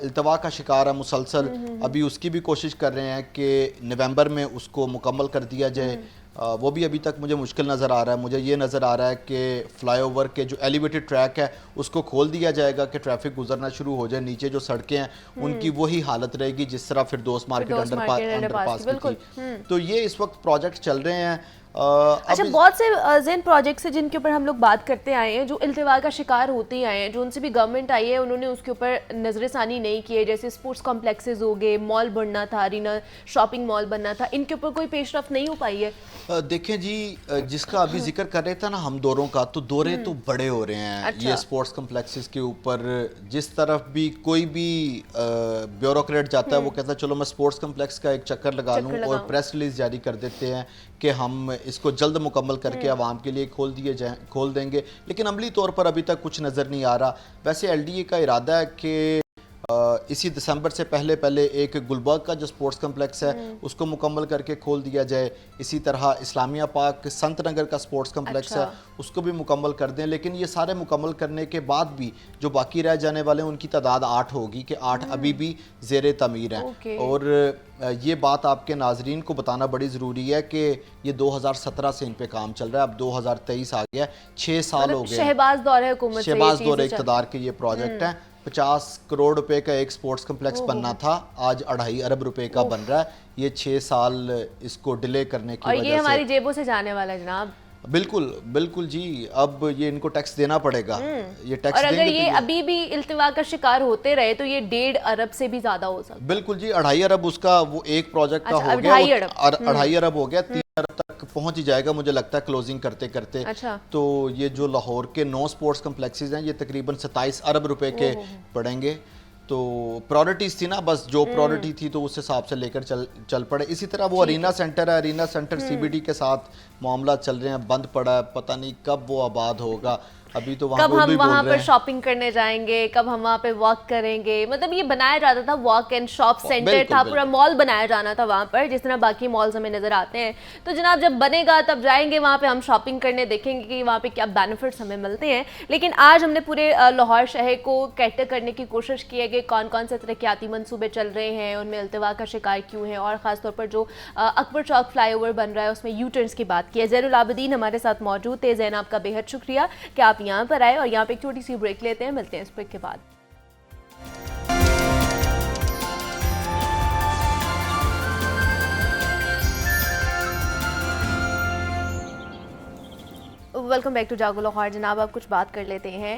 इल्तवा का शिकार है मुसलसल। अभी उसकी भी कोशिश कर रहे हैं कि नवंबर में उसको मुकम्मल कर दिया जाए। वो भी अभी तक मुझे मुश्किल नज़र आ रहा है। मुझे ये नज़र आ रहा है कि फ्लाईओवर के जो एलिवेटेड ट्रैक है उसको खोल दिया जाएगा कि ट्रैफिक गुजरना शुरू हो जाए। नीचे जो सड़कें हैं उनकी वही हालत रहेगी जिस तरह फिरदौस मार्केट अंडरपास की थी। तो ये इस वक्त प्रोजेक्ट चल रहे हैं। अच्छा, बहुत से ज़ेन प्रोजेक्ट्स हैं जिनके ऊपर हम लोग बात करते आए हैं, जो इल्तिवा का शिकार होते ही आए हैं, जो उनसे भी गवर्नमेंट आई है उन्होंने उसके ऊपर नज़रसानी नहीं की है। जैसे स्पोर्ट्स कॉम्प्लेक्सेस हो गए, मॉल बनना था, अरीना शॉपिंग मॉल बनना था, इनके ऊपर कोई पेशरफ नहीं हो पाई है। देखें जी, जिसका अभी जिक्र कर रहे थे ना हम दौरों का, तो दौरे तो बड़े हो रहे हैं। अच्छा। ये स्पोर्ट्स कॉम्प्लेक्सेस के ऊपर जिस तरफ भी कोई भी ब्यूरोक्रेट जाता है वो कहता है चलो मैं स्पोर्ट्स कॉम्प्लेक्स का एक चक्कर लगा लूँ, और प्रेस रिलीज जारी कर देते हैं कि हम इसको जल्द मुकम्मल करके आवाम के लिए खोल देंगे। लेकिन अमली तौर पर अभी तक कुछ नज़र नहीं आ रहा। वैसे LDA का इरादा है कि इसी दिसंबर से पहले एक गुलबर्ग का जो स्पोर्ट्स कॉम्प्लेक्स है उसको मुकम्मल करके खोल दिया जाए। इसी तरह इस्लामिया पार्क संत नगर का स्पोर्ट्स कॉम्प्लेक्स है उसको भी मुकम्मल कर दें। लेकिन ये सारे मुकम्मल करने के बाद भी जो बाकी रह जाने वाले हैं उनकी तादाद 8 होगी कि 8 अभी भी ज़ेरे तमीर हैं। और ये बात आपके नाजरीन को बताना बड़ी ज़रूरी है कि ये 2017 से इन पे काम चल रहा है। अब 2023 आ गया, 6 साल हो गए। शहबाज दौरे इक़्तिदार के ये प्रोजेक्ट हैं। 50 करोड़ रुपए का एक स्पोर्ट्स कॉम्प्लेक्स बनना था, आज 2.5 अरब रुपए का बन रहा है। ये 6 साल इसको डिले करने की वजह से, ये हमारी जेबों से जाने वाला है जनाब। बिल्कुल जी। अब ये इनको टैक्स देना पड़ेगा। ये टैक्स और अगर ये अभी भी इल्तिवा का शिकार होते रहे तो ये 1.5 अरब से भी ज्यादा हो सकता है। बिल्कुल जी, 2.5 अरब उसका वो एक प्रोजेक्ट का हो गया, 2.5 अरब हो गया, 3 अरब तक पहुंच ही जाएगा मुझे लगता है क्लोजिंग करते करते। अच्छा। तो ये जो लाहौर के 9 स्पोर्ट्स कॉम्प्लेक्सेस हैं ये तकरीबन 27 अरब रुपए के पड़ेंगे। तो प्रायोरिटीज थी ना, बस जो प्रायोरिटी थी तो उस हिसाब से लेकर चल पड़े। इसी तरह वो अरीना सेंटर है, अरीना सेंटर CBD के साथ मामला चल रहे हैं, बंद पड़ा है, पता नहीं कब वो आबाद होगा। अभी तो वहाँ कब हम वहाँ पर शॉपिंग करने जाएंगे, कब हम वहाँ पे वॉक करेंगे, मतलब ये बनाया जाता था वॉक एंड शॉप सेंटर था, पूरा मॉल बनाया जाना था वहाँ पर, जिस तरह बाकी मॉल्स हमें नजर आते हैं। तो जनाब जब बनेगा तब जाएंगे वहाँ पे, हम शॉपिंग करने, देखेंगे कि वहाँ पे क्या बेनिफिट्स हमें मिलते हैं। लेकिन आज हमने पूरे लाहौर शहर को कैटर करने की कोशिश की है कि कौन कौन से तरक्याती मंसूबे चल रहे हैं, उनमें अल्तवा का शिकार क्यों है, और ख़ासतौर पर जो अकबर चौक फ्लाईओवर बन रहा है उसमें यू टर्न्स की बात की है। ज़ैनुल आबिदीन हमारे साथ मौजूद थे। ज़ैन, आपका बेहद शुक्रिया कि आप यहाँ पर आए, और यहाँ पे एक छोटी सी ब्रेक लेते हैं, मिलते हैं इस ब्रेक के बाद। वेलकम बैक टू जागो लाहौर। जनाब आप कुछ बात कर लेते हैं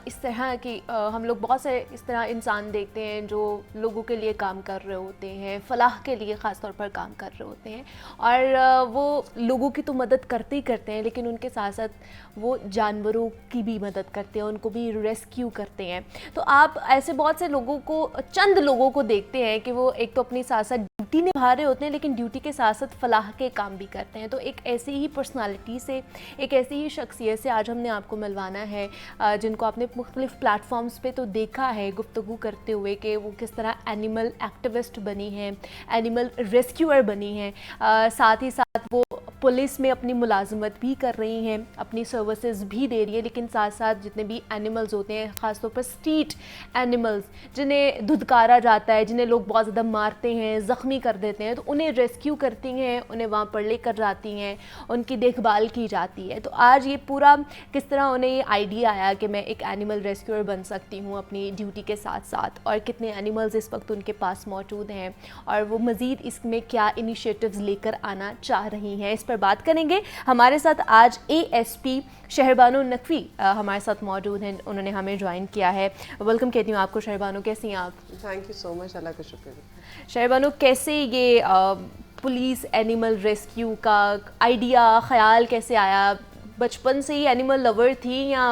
इस तरह की, हम लोग बहुत से इस तरह इंसान देखते हैं जो लोगों के लिए काम कर रहे होते हैं, फलाह के लिए ख़ास तौर पर काम कर रहे होते हैं, और वो लोगों की तो मदद करते ही करते हैं, लेकिन उनके साथ साथ वो जानवरों की भी मदद करते हैं, उनको भी रेस्क्यू करते हैं। तो आप ऐसे बहुत से लोगों को, चंद लोगों को देखते हैं कि वो एक तो अपनी साथ साथ ड्यूटी निभा रहे होते हैं, लेकिन ड्यूटी के साथ साथ फलाह के काम भी करते हैं। तो एक ऐसी ही पर्सनालिटी से, एक ऐसी ही शख्सियत से आज हमने आपको मिलवाना है, जिनको आपने मुख्तलिफ प्लेटफॉर्म्स पे तो देखा है गुफ्तगू करते हुए कि वो किस तरह एनिमल एक्टिविस्ट बनी हैं, एनिमल रेस्क्यूअर बनी हैं, साथ ही साथ वो पुलिस में अपनी मुलाजमत भी कर रही हैं, अपनी सर्विसेज भी दे रही है, लेकिन साथ साथ जितने भी एनिमल्स होते हैं, ख़ासतौर पर स्ट्रीट एनिमल्स जिन्हें धुतकारा जाता है, जिन्हें लोग बहुत ज़्यादा मारते हैं, ज़ख्मी कर देते हैं, तो उन्हें रेस्क्यू करती हैं, उन्हें वहाँ पर लेकर जाती हैं, उनकी देखभाल की जाती है। तो आज ये पूरा किस तरह उन्हें ये आइडिया आया कि मैं एक एनिमल रेस्क्यूअर बन सकती हूँ अपनी ड्यूटी के साथ साथ, और कितने एनिमल्स इस वक्त उनके पास मौजूद हैं, और वो मज़ीद इसमें क्या इनिशिएटिव्स लेकर आना चाह रही हैं, इस पर बात करेंगे। हमारे साथ आज ASP शहरबानो नकवी हमारे साथ मौजूद हैं, उन्होंने हमें ज्वाइन किया है। वेलकम कहती हूँ आपको शहरबानो, कैसी हैं आप? थैंक यू सो मच, अल्लाह का शुक्र। शहरबानो, कैसे ये पुलिस एनिमल रेस्क्यू का आइडिया, ख्याल कैसे आया? बचपन से ही एनिमल लवर थी या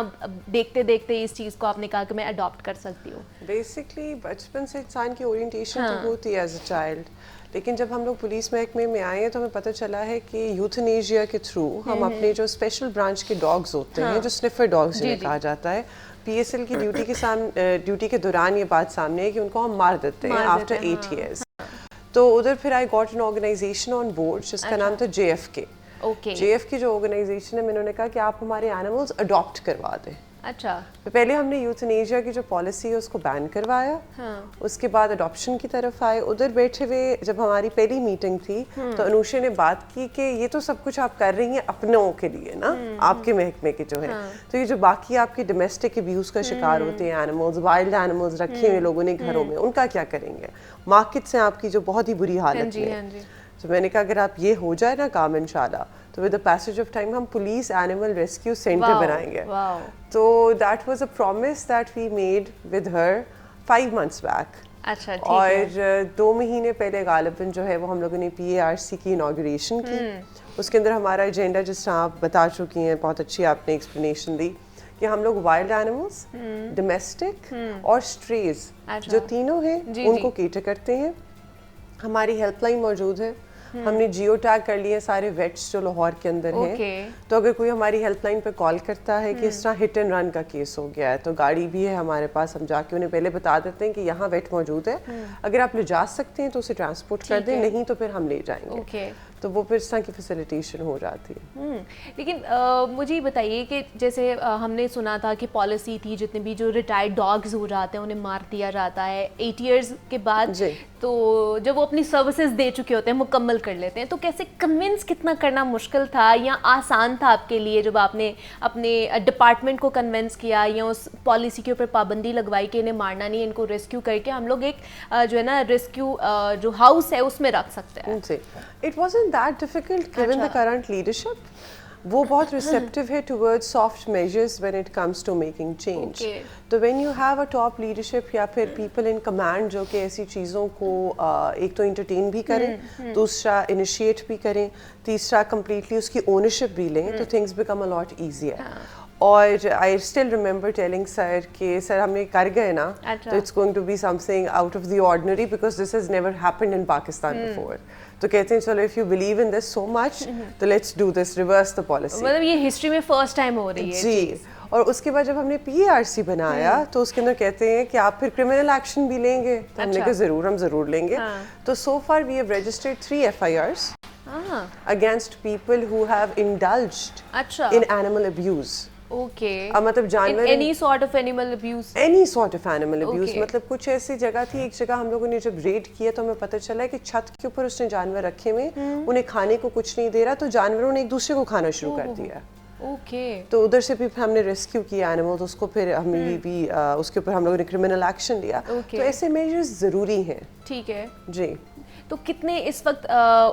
देखते देखते इस चीज़ को आपने कहा कि मैं अडॉप्ट कर सकती हूँ? बेसिकली बचपन से इंसान की ओरिएंटेशन तो होती है एज अ चाइल्ड, लेकिन जब हम लोग पुलिस महकमे में आए हैं तो हमें पता चला है कि यूथनेशिया के थ्रू हम अपने जो स्पेशल ब्रांच के डॉग्स होते हैं, जो स्निफर डॉग्स जिन्हें कहा जाता है, PSL की ड्यूटी के दौरान ये बात सामने है कि उनको हम मार देते हैं आफ्टर 8 years। तो उधर फिर I got an organisation on board जिसका नाम था JFK। JFK जो ऑर्गेनाइजेशन है, मैंने उन्हें कहा कि आप हमारे एनिमल्स अडॉप्ट करवा दें। अच्छा। तो पहले हमने यूथनेशिया की जो पॉलिसी है उसको बैन करवाया, उसके बाद अडॉप्शन की तरफ आए। उधर बैठे हुए जब हमारी पहली मीटिंग थी तो अनुषा ने बात की कि ये तो सब कुछ आप कर रही हैं अपनों के लिए ना, आपके महकमे के जो है, तो ये जो बाकी आपके डोमेस्टिक अब्यूज का शिकार होते हैं एनिमल्स, वाइल्ड एनिमल्स रखे हुए लोगों ने घरों में, उनका क्या करेंगे? मार्केट से आपकी जो बहुत ही बुरी हालत है। तो मैंने कहा अगर आप ये हो जाए ना काम इंशाल्लाह, तो with the passage of time हम पुलिस एनिमल रेस्क्यू सेंटर बनाएंगे। तो that was a promise that we made with her 5 months back. अच्छा, ठीक और है। 2 महीने पहले गालिबन जो है वो हम लोगों ने PARC की इनॉग्रेशन की। उसके अंदर हमारा एजेंडा, जिस तरह आप बता चुकी हैं, बहुत अच्छी आपने एक्सप्लेनेशन दी कि हम लोग वाइल्ड एनिमल्स, डोमेस्टिक और स्ट्रेज, जो तीनों हैं उनको केटर करते हैं। हमारी हेल्पलाइन मौजूद है, हमने जियो टैग कर लिए सारे वेट्स जो लाहौर के अंदर हैं। तो अगर कोई हमारी हेल्पलाइन पे कॉल करता है कि इस तरह हिट एंड रन का केस हो गया है, तो गाड़ी भी है हमारे पास, हम जाके उन्हें पहले बता देते हैं कि यहाँ वेट मौजूद है, अगर आप ले जा सकते हैं तो उसे ट्रांसपोर्ट कर दें, नहीं तो फिर हम ले जाएंगे। तो वो फिर इस तरह की फैसिलिटेशन हो जाती है। लेकिन मुझे ये बताइए कि जैसे हमने सुना था कि पॉलिसी थी जितने भी जो रिटायर्ड डॉग्स हो जाते हैं उन्हें मार दिया जाता है 8 years के बाद। तो जब वो अपनी सर्विसेज दे चुके होते हैं, मुकम्मल कर लेते हैं, तो कैसे कन्विंस कितना करना मुश्किल था या आसान था आपके लिए जब आपने अपने डिपार्टमेंट को कन्विंस किया या उस पॉलिसी के ऊपर पाबंदी लगवाई कि इन्हें मारना नहीं, इनको रेस्क्यू करके हम लोग एक जो है ना रेस्क्यू जो हाउस है उसमें रख सकते हैं? It wasn't that difficult given the current leadership. वो बहुत रिसेप्टिव है towards soft measures when it comes to making change. तो when you have a top leadership या फिर people in command जो कि ऐसी चीज़ों को एक तो entertain भी करें, दूसरा initiate भी करें, तीसरा completely उसकी ownership भी लें, तो things become a lot easier. और I still remember telling sir कि सर हमने कर गए ना, तो it's going to be something out of the ordinary because this has never happened in Pakistan before. तो कहते हैं चलो if you believe in this so much तो let's do this, reverse the policy. मतलब ये हिस्ट्री में फर्स्ट टाइम हो रही है जी। और उसके बाद जब हमने PARC बनाया तो उसके अंदर कहते हैं कि आप फिर क्रिमिनल एक्शन भी लेंगे, तो हमने कहा ज़रूर, हम ज़रूर लेंगे। तो so far we have registered 3 FIRs against people who have indulged in animal abuse. मतलब जानवर any sort of animal abuse, any sort of animal abuse। मतलब कुछ ऐसी जगह थी, एक जगह हम लोगों ने जब रेड किया तो हमें पता चला है कि छत के ऊपर उसने जानवर रखे हुए, उन्हें खाने को कुछ नहीं दे रहा, तो जानवरों ने एक दूसरे को खाना शुरू कर दिया। तो उधर से भी हमने रेस्क्यू किया एनिमल्स, उसको फिर हमें भी उसके ऊपर हम लोगों ने क्रिमिनल एक्शन लिया। तो ऐसे मेजर्स ज़रूरी हैं। ठीक है जी। तो कितने इस वक्त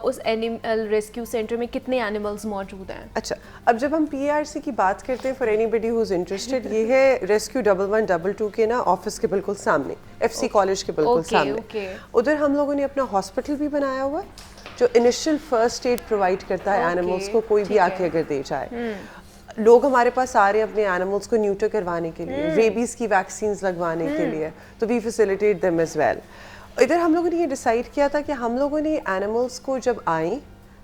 उस एनिमल रेस्क्यू सेंटर में कितने एनिमल्स मौजूद हैं? अच्छा, अब जब हम PARC की बात करते हैं, for anybody who is interested, ये है रेस्क्यू 1122 के ना ऑफिस के बिल्कुल सामने, FC कॉलेज के बिल्कुल सामने। उधर हम लोगों ने अपना हॉस्पिटल भी बनाया हुआ जो इनिशियल फर्स्ट एड प्रोवाइड करता है एनिमल्स को, कोई भी आके अगर दे जाए। लोग हमारे पास आ रहे हैं अपने एनिमल्स को न्यूटर करवाने के लिए, रेबीज की वैक्सीन लगवाने के लिए, तो we facilitate them as well. इधर हम लोगों ने ये डिसाइड किया था कि हम लोगों ने एनिमल्स को जब आए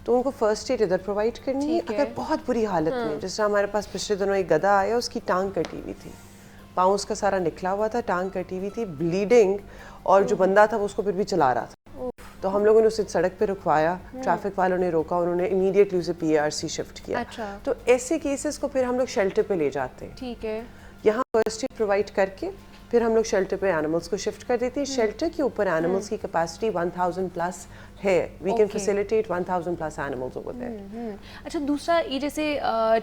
तो उनको फर्स्ट एड इधर प्रोवाइड करनी है। अगर बहुत बुरी हालत में, जिस तरह हमारे पास पिछले दिनों एक गधा आया, उसकी टांग कटी हुई थी, पाँव उसका सारा निकला हुआ था, टांग कटी हुई थी, ब्लीडिंग, और जो बंदा था वो उसको फिर भी चला रहा था। तो हम लोगों ने उसे सड़क पे रुकवाया, ट्रैफिक वालों ने रोका, उन्होंने इमीडिएटली उसे PARC शिफ्ट किया। तो ऐसे केसेस को फिर हम लोग शेल्टर पे ले जाते हैं। ठीक है। यहाँ फर्स्ट एड प्रोवाइड करके फिर हम लोग शेल्टर पे एनिमल्स को शिफ्ट कर देते हैं। शेल्टर के ऊपर एनिमल्स की कैपेसिटी 1000 प्लस है। We can facilitate 1000 plus animals over there. अच्छा, दूसरा ये जैसे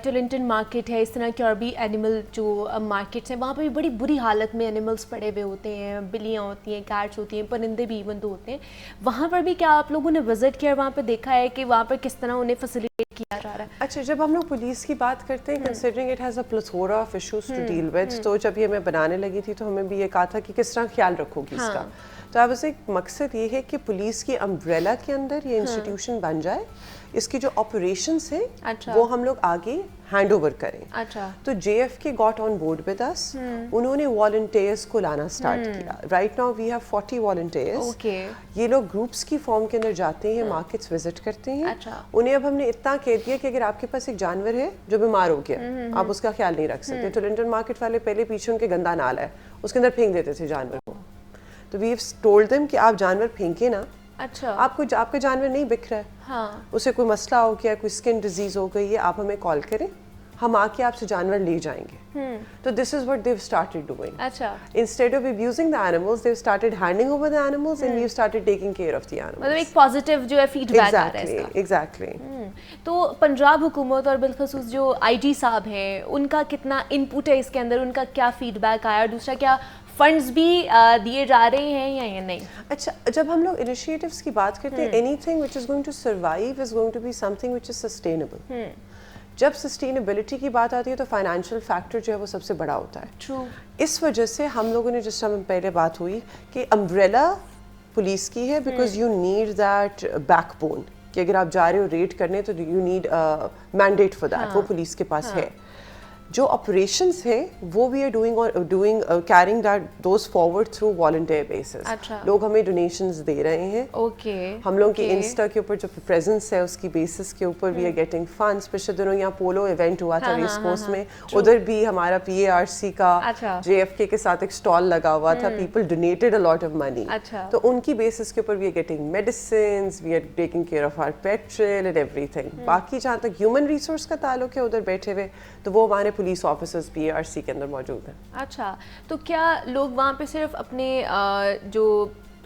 टिलिंगटन मार्केट है, इस तरह के और भी एनिमल जो मार्केट्स हैं, वहाँ पे भी बड़ी बुरी हालत में एनिमल्स पड़े हुए होते हैं, बिल्लियाँ होती हैं, कैट्स होती हैं, परिंदे भी इवन तो होते हैं। वहाँ पर भी क्या आप लोगों ने विजिट किया, वहाँ पर देखा है कि वहाँ पर किस तरह उन्हें फैसिलिटेट किया जा रहा है? अच्छा, जब हम लोग पुलिस की बात करते हैं, considering it has a plethora of issues to deal with, तो जब ये मैं बनाने लगी थी तो हमें भी ये कहा था कि किस तरह ख्याल रखोगी इसका। तो अब उसे एक मकसद ये है कि पुलिस की अम्ब्रेला के अंदर ये इंस्टीट्यूशन बन जाए, इसकी जो ऑपरेशंस हैं वो हम लोग आगे हैंड ओवर करें। तो JFK got on board with us, उन्होंने वॉलंटियर्स को लाना स्टार्ट किया। Right now we have 40 volunteers. ये लोग ग्रुप्स की फॉर्म के अंदर जाते हैं, मार्केट्स विजिट करते हैं। उन्हें अब हमने इतना कह दिया कि अगर आपके पास एक जानवर है जो बीमार हो गया, आप उसका ख्याल नहीं रख सकते। टिलिंगटन मार्केट वाले पहले पीछे उनके गंदा नाला है, उसके अंदर फेंक देते थे जानवर को। तो वी हैव टोल्ड देम कि आप जानवर फेंके ना। आपका जानवर नहीं बिक रहा है, उसे कोई मसला हो गया, कोई स्किन डिजीज हो गई है, आप हमें कॉल करें, हम आके आपसे जानवर ले जाएंगे। तो this is what they have started doing. Instead of abusing the animals, they have started handing over the animals and we have started taking care of the animals. मतलब एक पॉजिटिव जो है फीडबैक आ रहा है इसका। एग्जैक्टली। तो पंजाब हुकूमत और बिलखसूस जो IG साहब हैं, उनका कितना इनपुट है इसके अंदर, उनका क्या फीडबैक आया, और दूसरा क्या फंड्स भी दिए जा रहे हैं या नहीं? अच्छा, जब हम लोग इनिशिएटिव्स की बात करते हैं, anything which is going to survive is going to be something which is sustainable. जब सस्टेनेबिलिटी की बात आती है तो फाइनेंशियल फैक्टर जो है वो सबसे बड़ा होता है। ट्रू। इस वजह से हम लोगों ने, जिस टाइम पहले बात हुई कि अम्ब्रेला पुलिस की है, because you need that backbone कि अगर आप जा रहे हो रेड करने तो you need mandate for that, वो पुलिस के पास है। जो ऑपरेशंस है वो we are doing carrying that those forward through volunteer basis. लोग हमें डोनेशंस दे रहे हैं। हम लोग की इंस्टा के ऊपर जो प्रेजेंस है उसकी बेसिस के ऊपर वी आर गेटिंग फंड्स। पिछले दिनों यहाँ पोलो इवेंट हुआ था रेस कोर्स में, उधर भी हमारा PARC का JFK के साथ एक स्टॉल लगा हुआ था। People donated a lot of money, तो उनकी बेसिस के ऊपर we are getting medicine, we are taking care of our petrol and everything. बाकी जहाँ तक ह्यूमन रिसोर्स का ताल्लुक है उधर बैठे हुए, तो वो हमारे पुलिस ऑफिसर्स PARC के अंदर मौजूद हैं। अच्छा, तो क्या लोग वहाँ पे सिर्फ अपने जो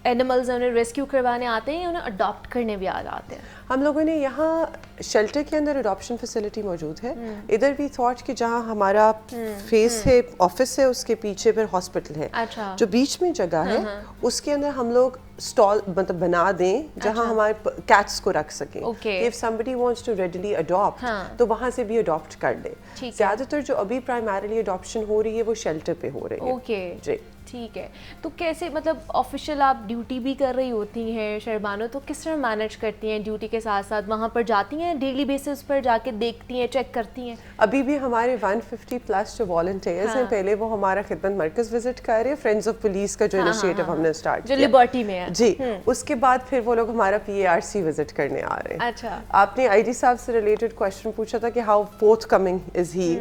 एनिमल्स हैं उन्हें रेस्क्यू करवाने आते हैं या उन्हें अडॉप्ट करने भी आ जाते हैं? हम लोगों ने यहाँ शेल्टर के अंदर अडॉप्शन फैसिलिटी मौजूद है। इधर भी थॉट कि जहाँ हमारा फेस है, ऑफिस है, उसके पीछे फिर हॉस्पिटल है। जो बीच में जगह है उसके अंदर हम लोग स्टॉल मतलब बना दें जहाँ हमारे कैट्स को रख सकें। If somebody wants to readily adopt तो वहाँ से भी अडॉप्ट कर ले। ज़्यादातर जो अभी प्राइमरीली अडॉप्शन हो रही है वो शेल्टर पे हो रही है। जी ठीक है। तो कैसे, मतलब ऑफिशियल आप ड्यूटी भी कर रही होती हैं शहरबानो, तो किस तरह मैनेज करती हैं ड्यूटी के साथ साथ? वहाँ पर जाती हैं डेली बेसिस पर, जाके देखती हैं, चेक करती हैं? अभी भी हमारे 150 प्लस जो वॉलंटियर्स हैं, पहले वो हमारा खिदमत मरकज़ विजिट कर रहे हैं, फ्रेंड्स ऑफ पुलिस का जो इनिशिएटिव हमने स्टार्ट किया जो लिबर्टी में है। जी, उसके बाद फिर वो लोग हमारा PARC विजिट करने आ रहे हैं। अच्छा, आपने IG साहब से रिलेटेड क्वेश्चन पूछा था कि how fourth coming is he.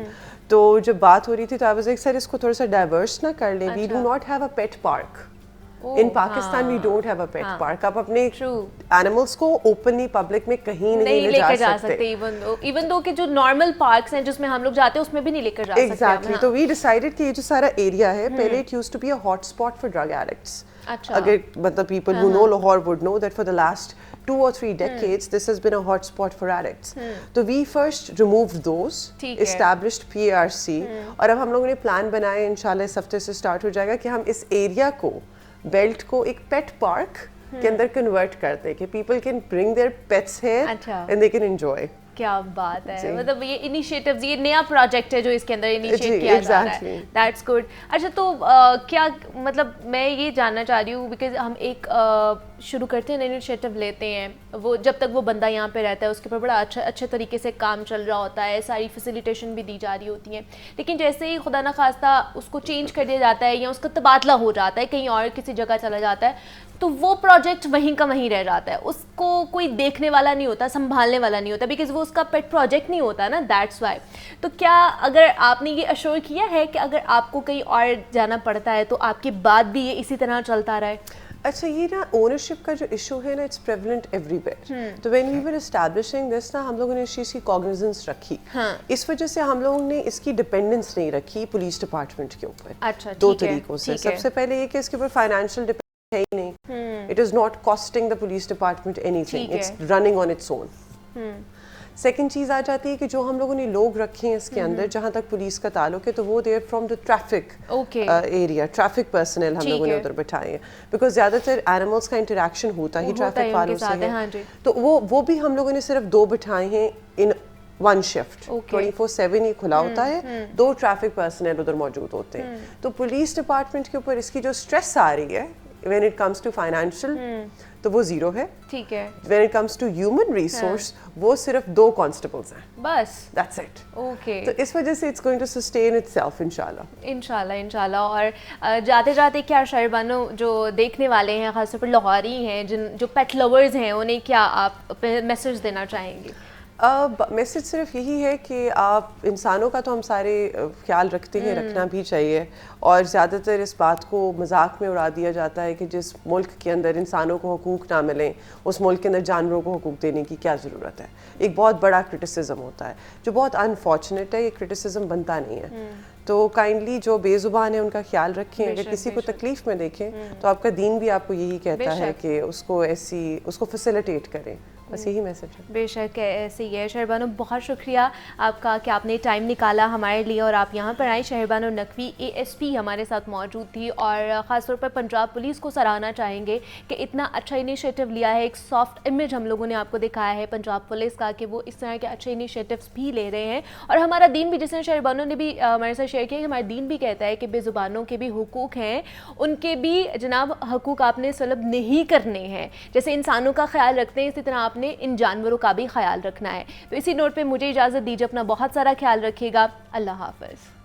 तो जब बात हो रही थी तो आई वाज लाइक सर इसको थोड़ा सा डाइवर्स ना कर लें, we do not have a pet park in Pakistan, we don't have a pet park. आप अपने एनिमल्स को ओपनली पब्लिक में कहीं नहीं लेकर जा सकते, इवन दो कि जो नॉर्मल पार्क्स हैं जिसमें हम लोग जाते हैं उसमें भी नहीं लेकर जा सकते। एग्जैक्टली, तो वी डिसाइडेड कि ये जो सारा एरिया है, पहले it used to be a hot spot for drug addicts. अगर मतलब people who know Lahore would know that for the last 2 or 3 decades this has been a hot spot for addicts. तो we first removed those, established PARC, और अब हम लोगों ने plan बनाया, इंशाल्लाह इस हफ्ते से स्टार्ट हो जाएगा कि हम इस एरिया को, बेल्ट को एक पेट पार्क के अंदर कन्वर्ट कर दें कि people can bring their pets here and they can enjoy. क्या बात है, मतलब ये इनिशिएटिव्स, ये नया प्रोजेक्ट है जो इसके अंदर इनिशिएट किया जा रहा है, दैट्स गुड। अच्छा, तो क्या मतलब मैं ये जानना चाह रही हूँ, बिकॉज हम एक शुरू करते हैं, इनिशिएटिव लेते हैं, वो जब तक वो बंदा यहाँ पे रहता है उसके ऊपर बड़ा अच्छे तरीके से काम चल रहा होता है, सारी फैसिलिटेशन भी दी जा रही होती है, लेकिन जैसे ही खुदा ना खास्ता उसको चेंज कर दिया जाता है या उसका तबादला हो जाता है, कहीं और किसी जगह चला जाता है, तो वो प्रोजेक्ट वहीं का वहीं रह जाता है, उसको कोई देखने वाला नहीं होता, संभालने वाला नहीं होता, बिकॉज वो उसका पेट प्रोजेक्ट नहीं होता ना, दैट्स वाई। तो क्या अगर आपने ये अश्योर किया है कि अगर आपको कहीं और जाना पड़ता है तो आपके बाद भी ये इसी तरह चलता रहे? अच्छा, ये ना ओनरशिप का जो इशू है ना, इट्स प्रेवलेंट एवरीवेयर। तो when we were establishing this ना, हम लोगों ने इस चीज़ की कॉग्निजेंस रखी। इस वजह से हम लोगों ने इसकी डिपेंडेंस नहीं रखी पुलिस डिपार्टमेंट के ऊपर। अच्छा, 2 तरीकों से। सबसे पहले ये कि इसके ऊपर फाइनेंशियल डिपेंडेंस है ही नहीं, it is not costing the police department anything, it's running on its own. Second चीज़ आ जाती है कि जो हम लोगों ने लोग रखे हैं इसके अंदर, जहाँ तक पुलिस का ताल्लुक है, तो वो there from the traffic area, traffic personnel हम लोगों ने उधर बैठाए हैं, बिकॉज ज़्यादातर एनिमल्स का इंटरेक्शन होता ही ट्रैफिक वालों से है। तो वो भी हम लोगों ने सिर्फ 2 बिठाए हैं इन 1 शिफ्ट, 24/7 ही खुला होता है, 2 ट्रैफिक पर्सनल उधर मौजूद होते हैं। तो पुलिस डिपार्टमेंट के ऊपर इसकी जो स्ट्रेस आ रही है when it comes to financial, तो वो 0 है। ठीक है। When it comes to human resource, वो सिर्फ 2 constables हैं बस, that's it. ओके। तो इस वजह से it's going to sustain itself इंशाल्लाह। और जाते जाते क्या शहरबानो जो देखने वाले हैं, खासतौर पर लाहौरी हैं, जो पेट लवर्स हैं, उन्हें क्या आप मैसेज देना चाहेंगे? मैसेज सिर्फ यही है कि आप, इंसानों का तो हम सारे ख्याल रखते हैं, रखना भी चाहिए, और ज़्यादातर इस बात को मजाक में उड़ा दिया जाता है कि जिस मुल्क के अंदर इंसानों को हुकूक ना मिलें, उस मुल्क के अंदर जानवरों को हुकूक देने की क्या ज़रूरत है। एक बहुत बड़ा क्रिटिसिज्म होता है जो बहुत अनफॉर्चुनेट है, ये क्रिटिसिज्म बनता नहीं है। तो काइंडली जो बेजुबान है उनका ख्याल रखें, अगर किसी को तकलीफ में देखें तो आपका दीन भी आपको यही कहता है कि उसको फैसिलिटेट करें, बस यही मैसेज है। बेशक ऐसे ही है। शहरबानो, बहुत शुक्रिया आपका कि आपने टाइम निकाला हमारे लिए और आप यहाँ पर आए। शहरबानो नकवी ASP हमारे साथ मौजूद थी, और ख़ासतौर पर पंजाब पुलिस को सराहना चाहेंगे कि इतना अच्छा इनिशिएटिव लिया है। एक सॉफ्ट इमेज हम लोगों ने आपको दिखाया है पंजाब पुलिस का कि वो इस तरह के अच्छे इनिशिएटिव्स भी ले रहे हैं, और हमारा दीन भी, जिसने शहरबानो ने भी हमारे साथ शेयर किया, कि हमारा दीन भी कहता है कि बेजुबानों के भी हुकूक हैं, उनके भी जनाब हकूक आपने सलब नहीं करने हैं। जैसे इंसानों का ख्याल रखते हैं, इसी तरह आपने इन जानवरों का भी ख्याल रखना है। तो इसी नोट पे मुझे इजाज़त दीजिए, अपना बहुत सारा ख्याल रखिएगा। अल्लाह हाफ़िज़।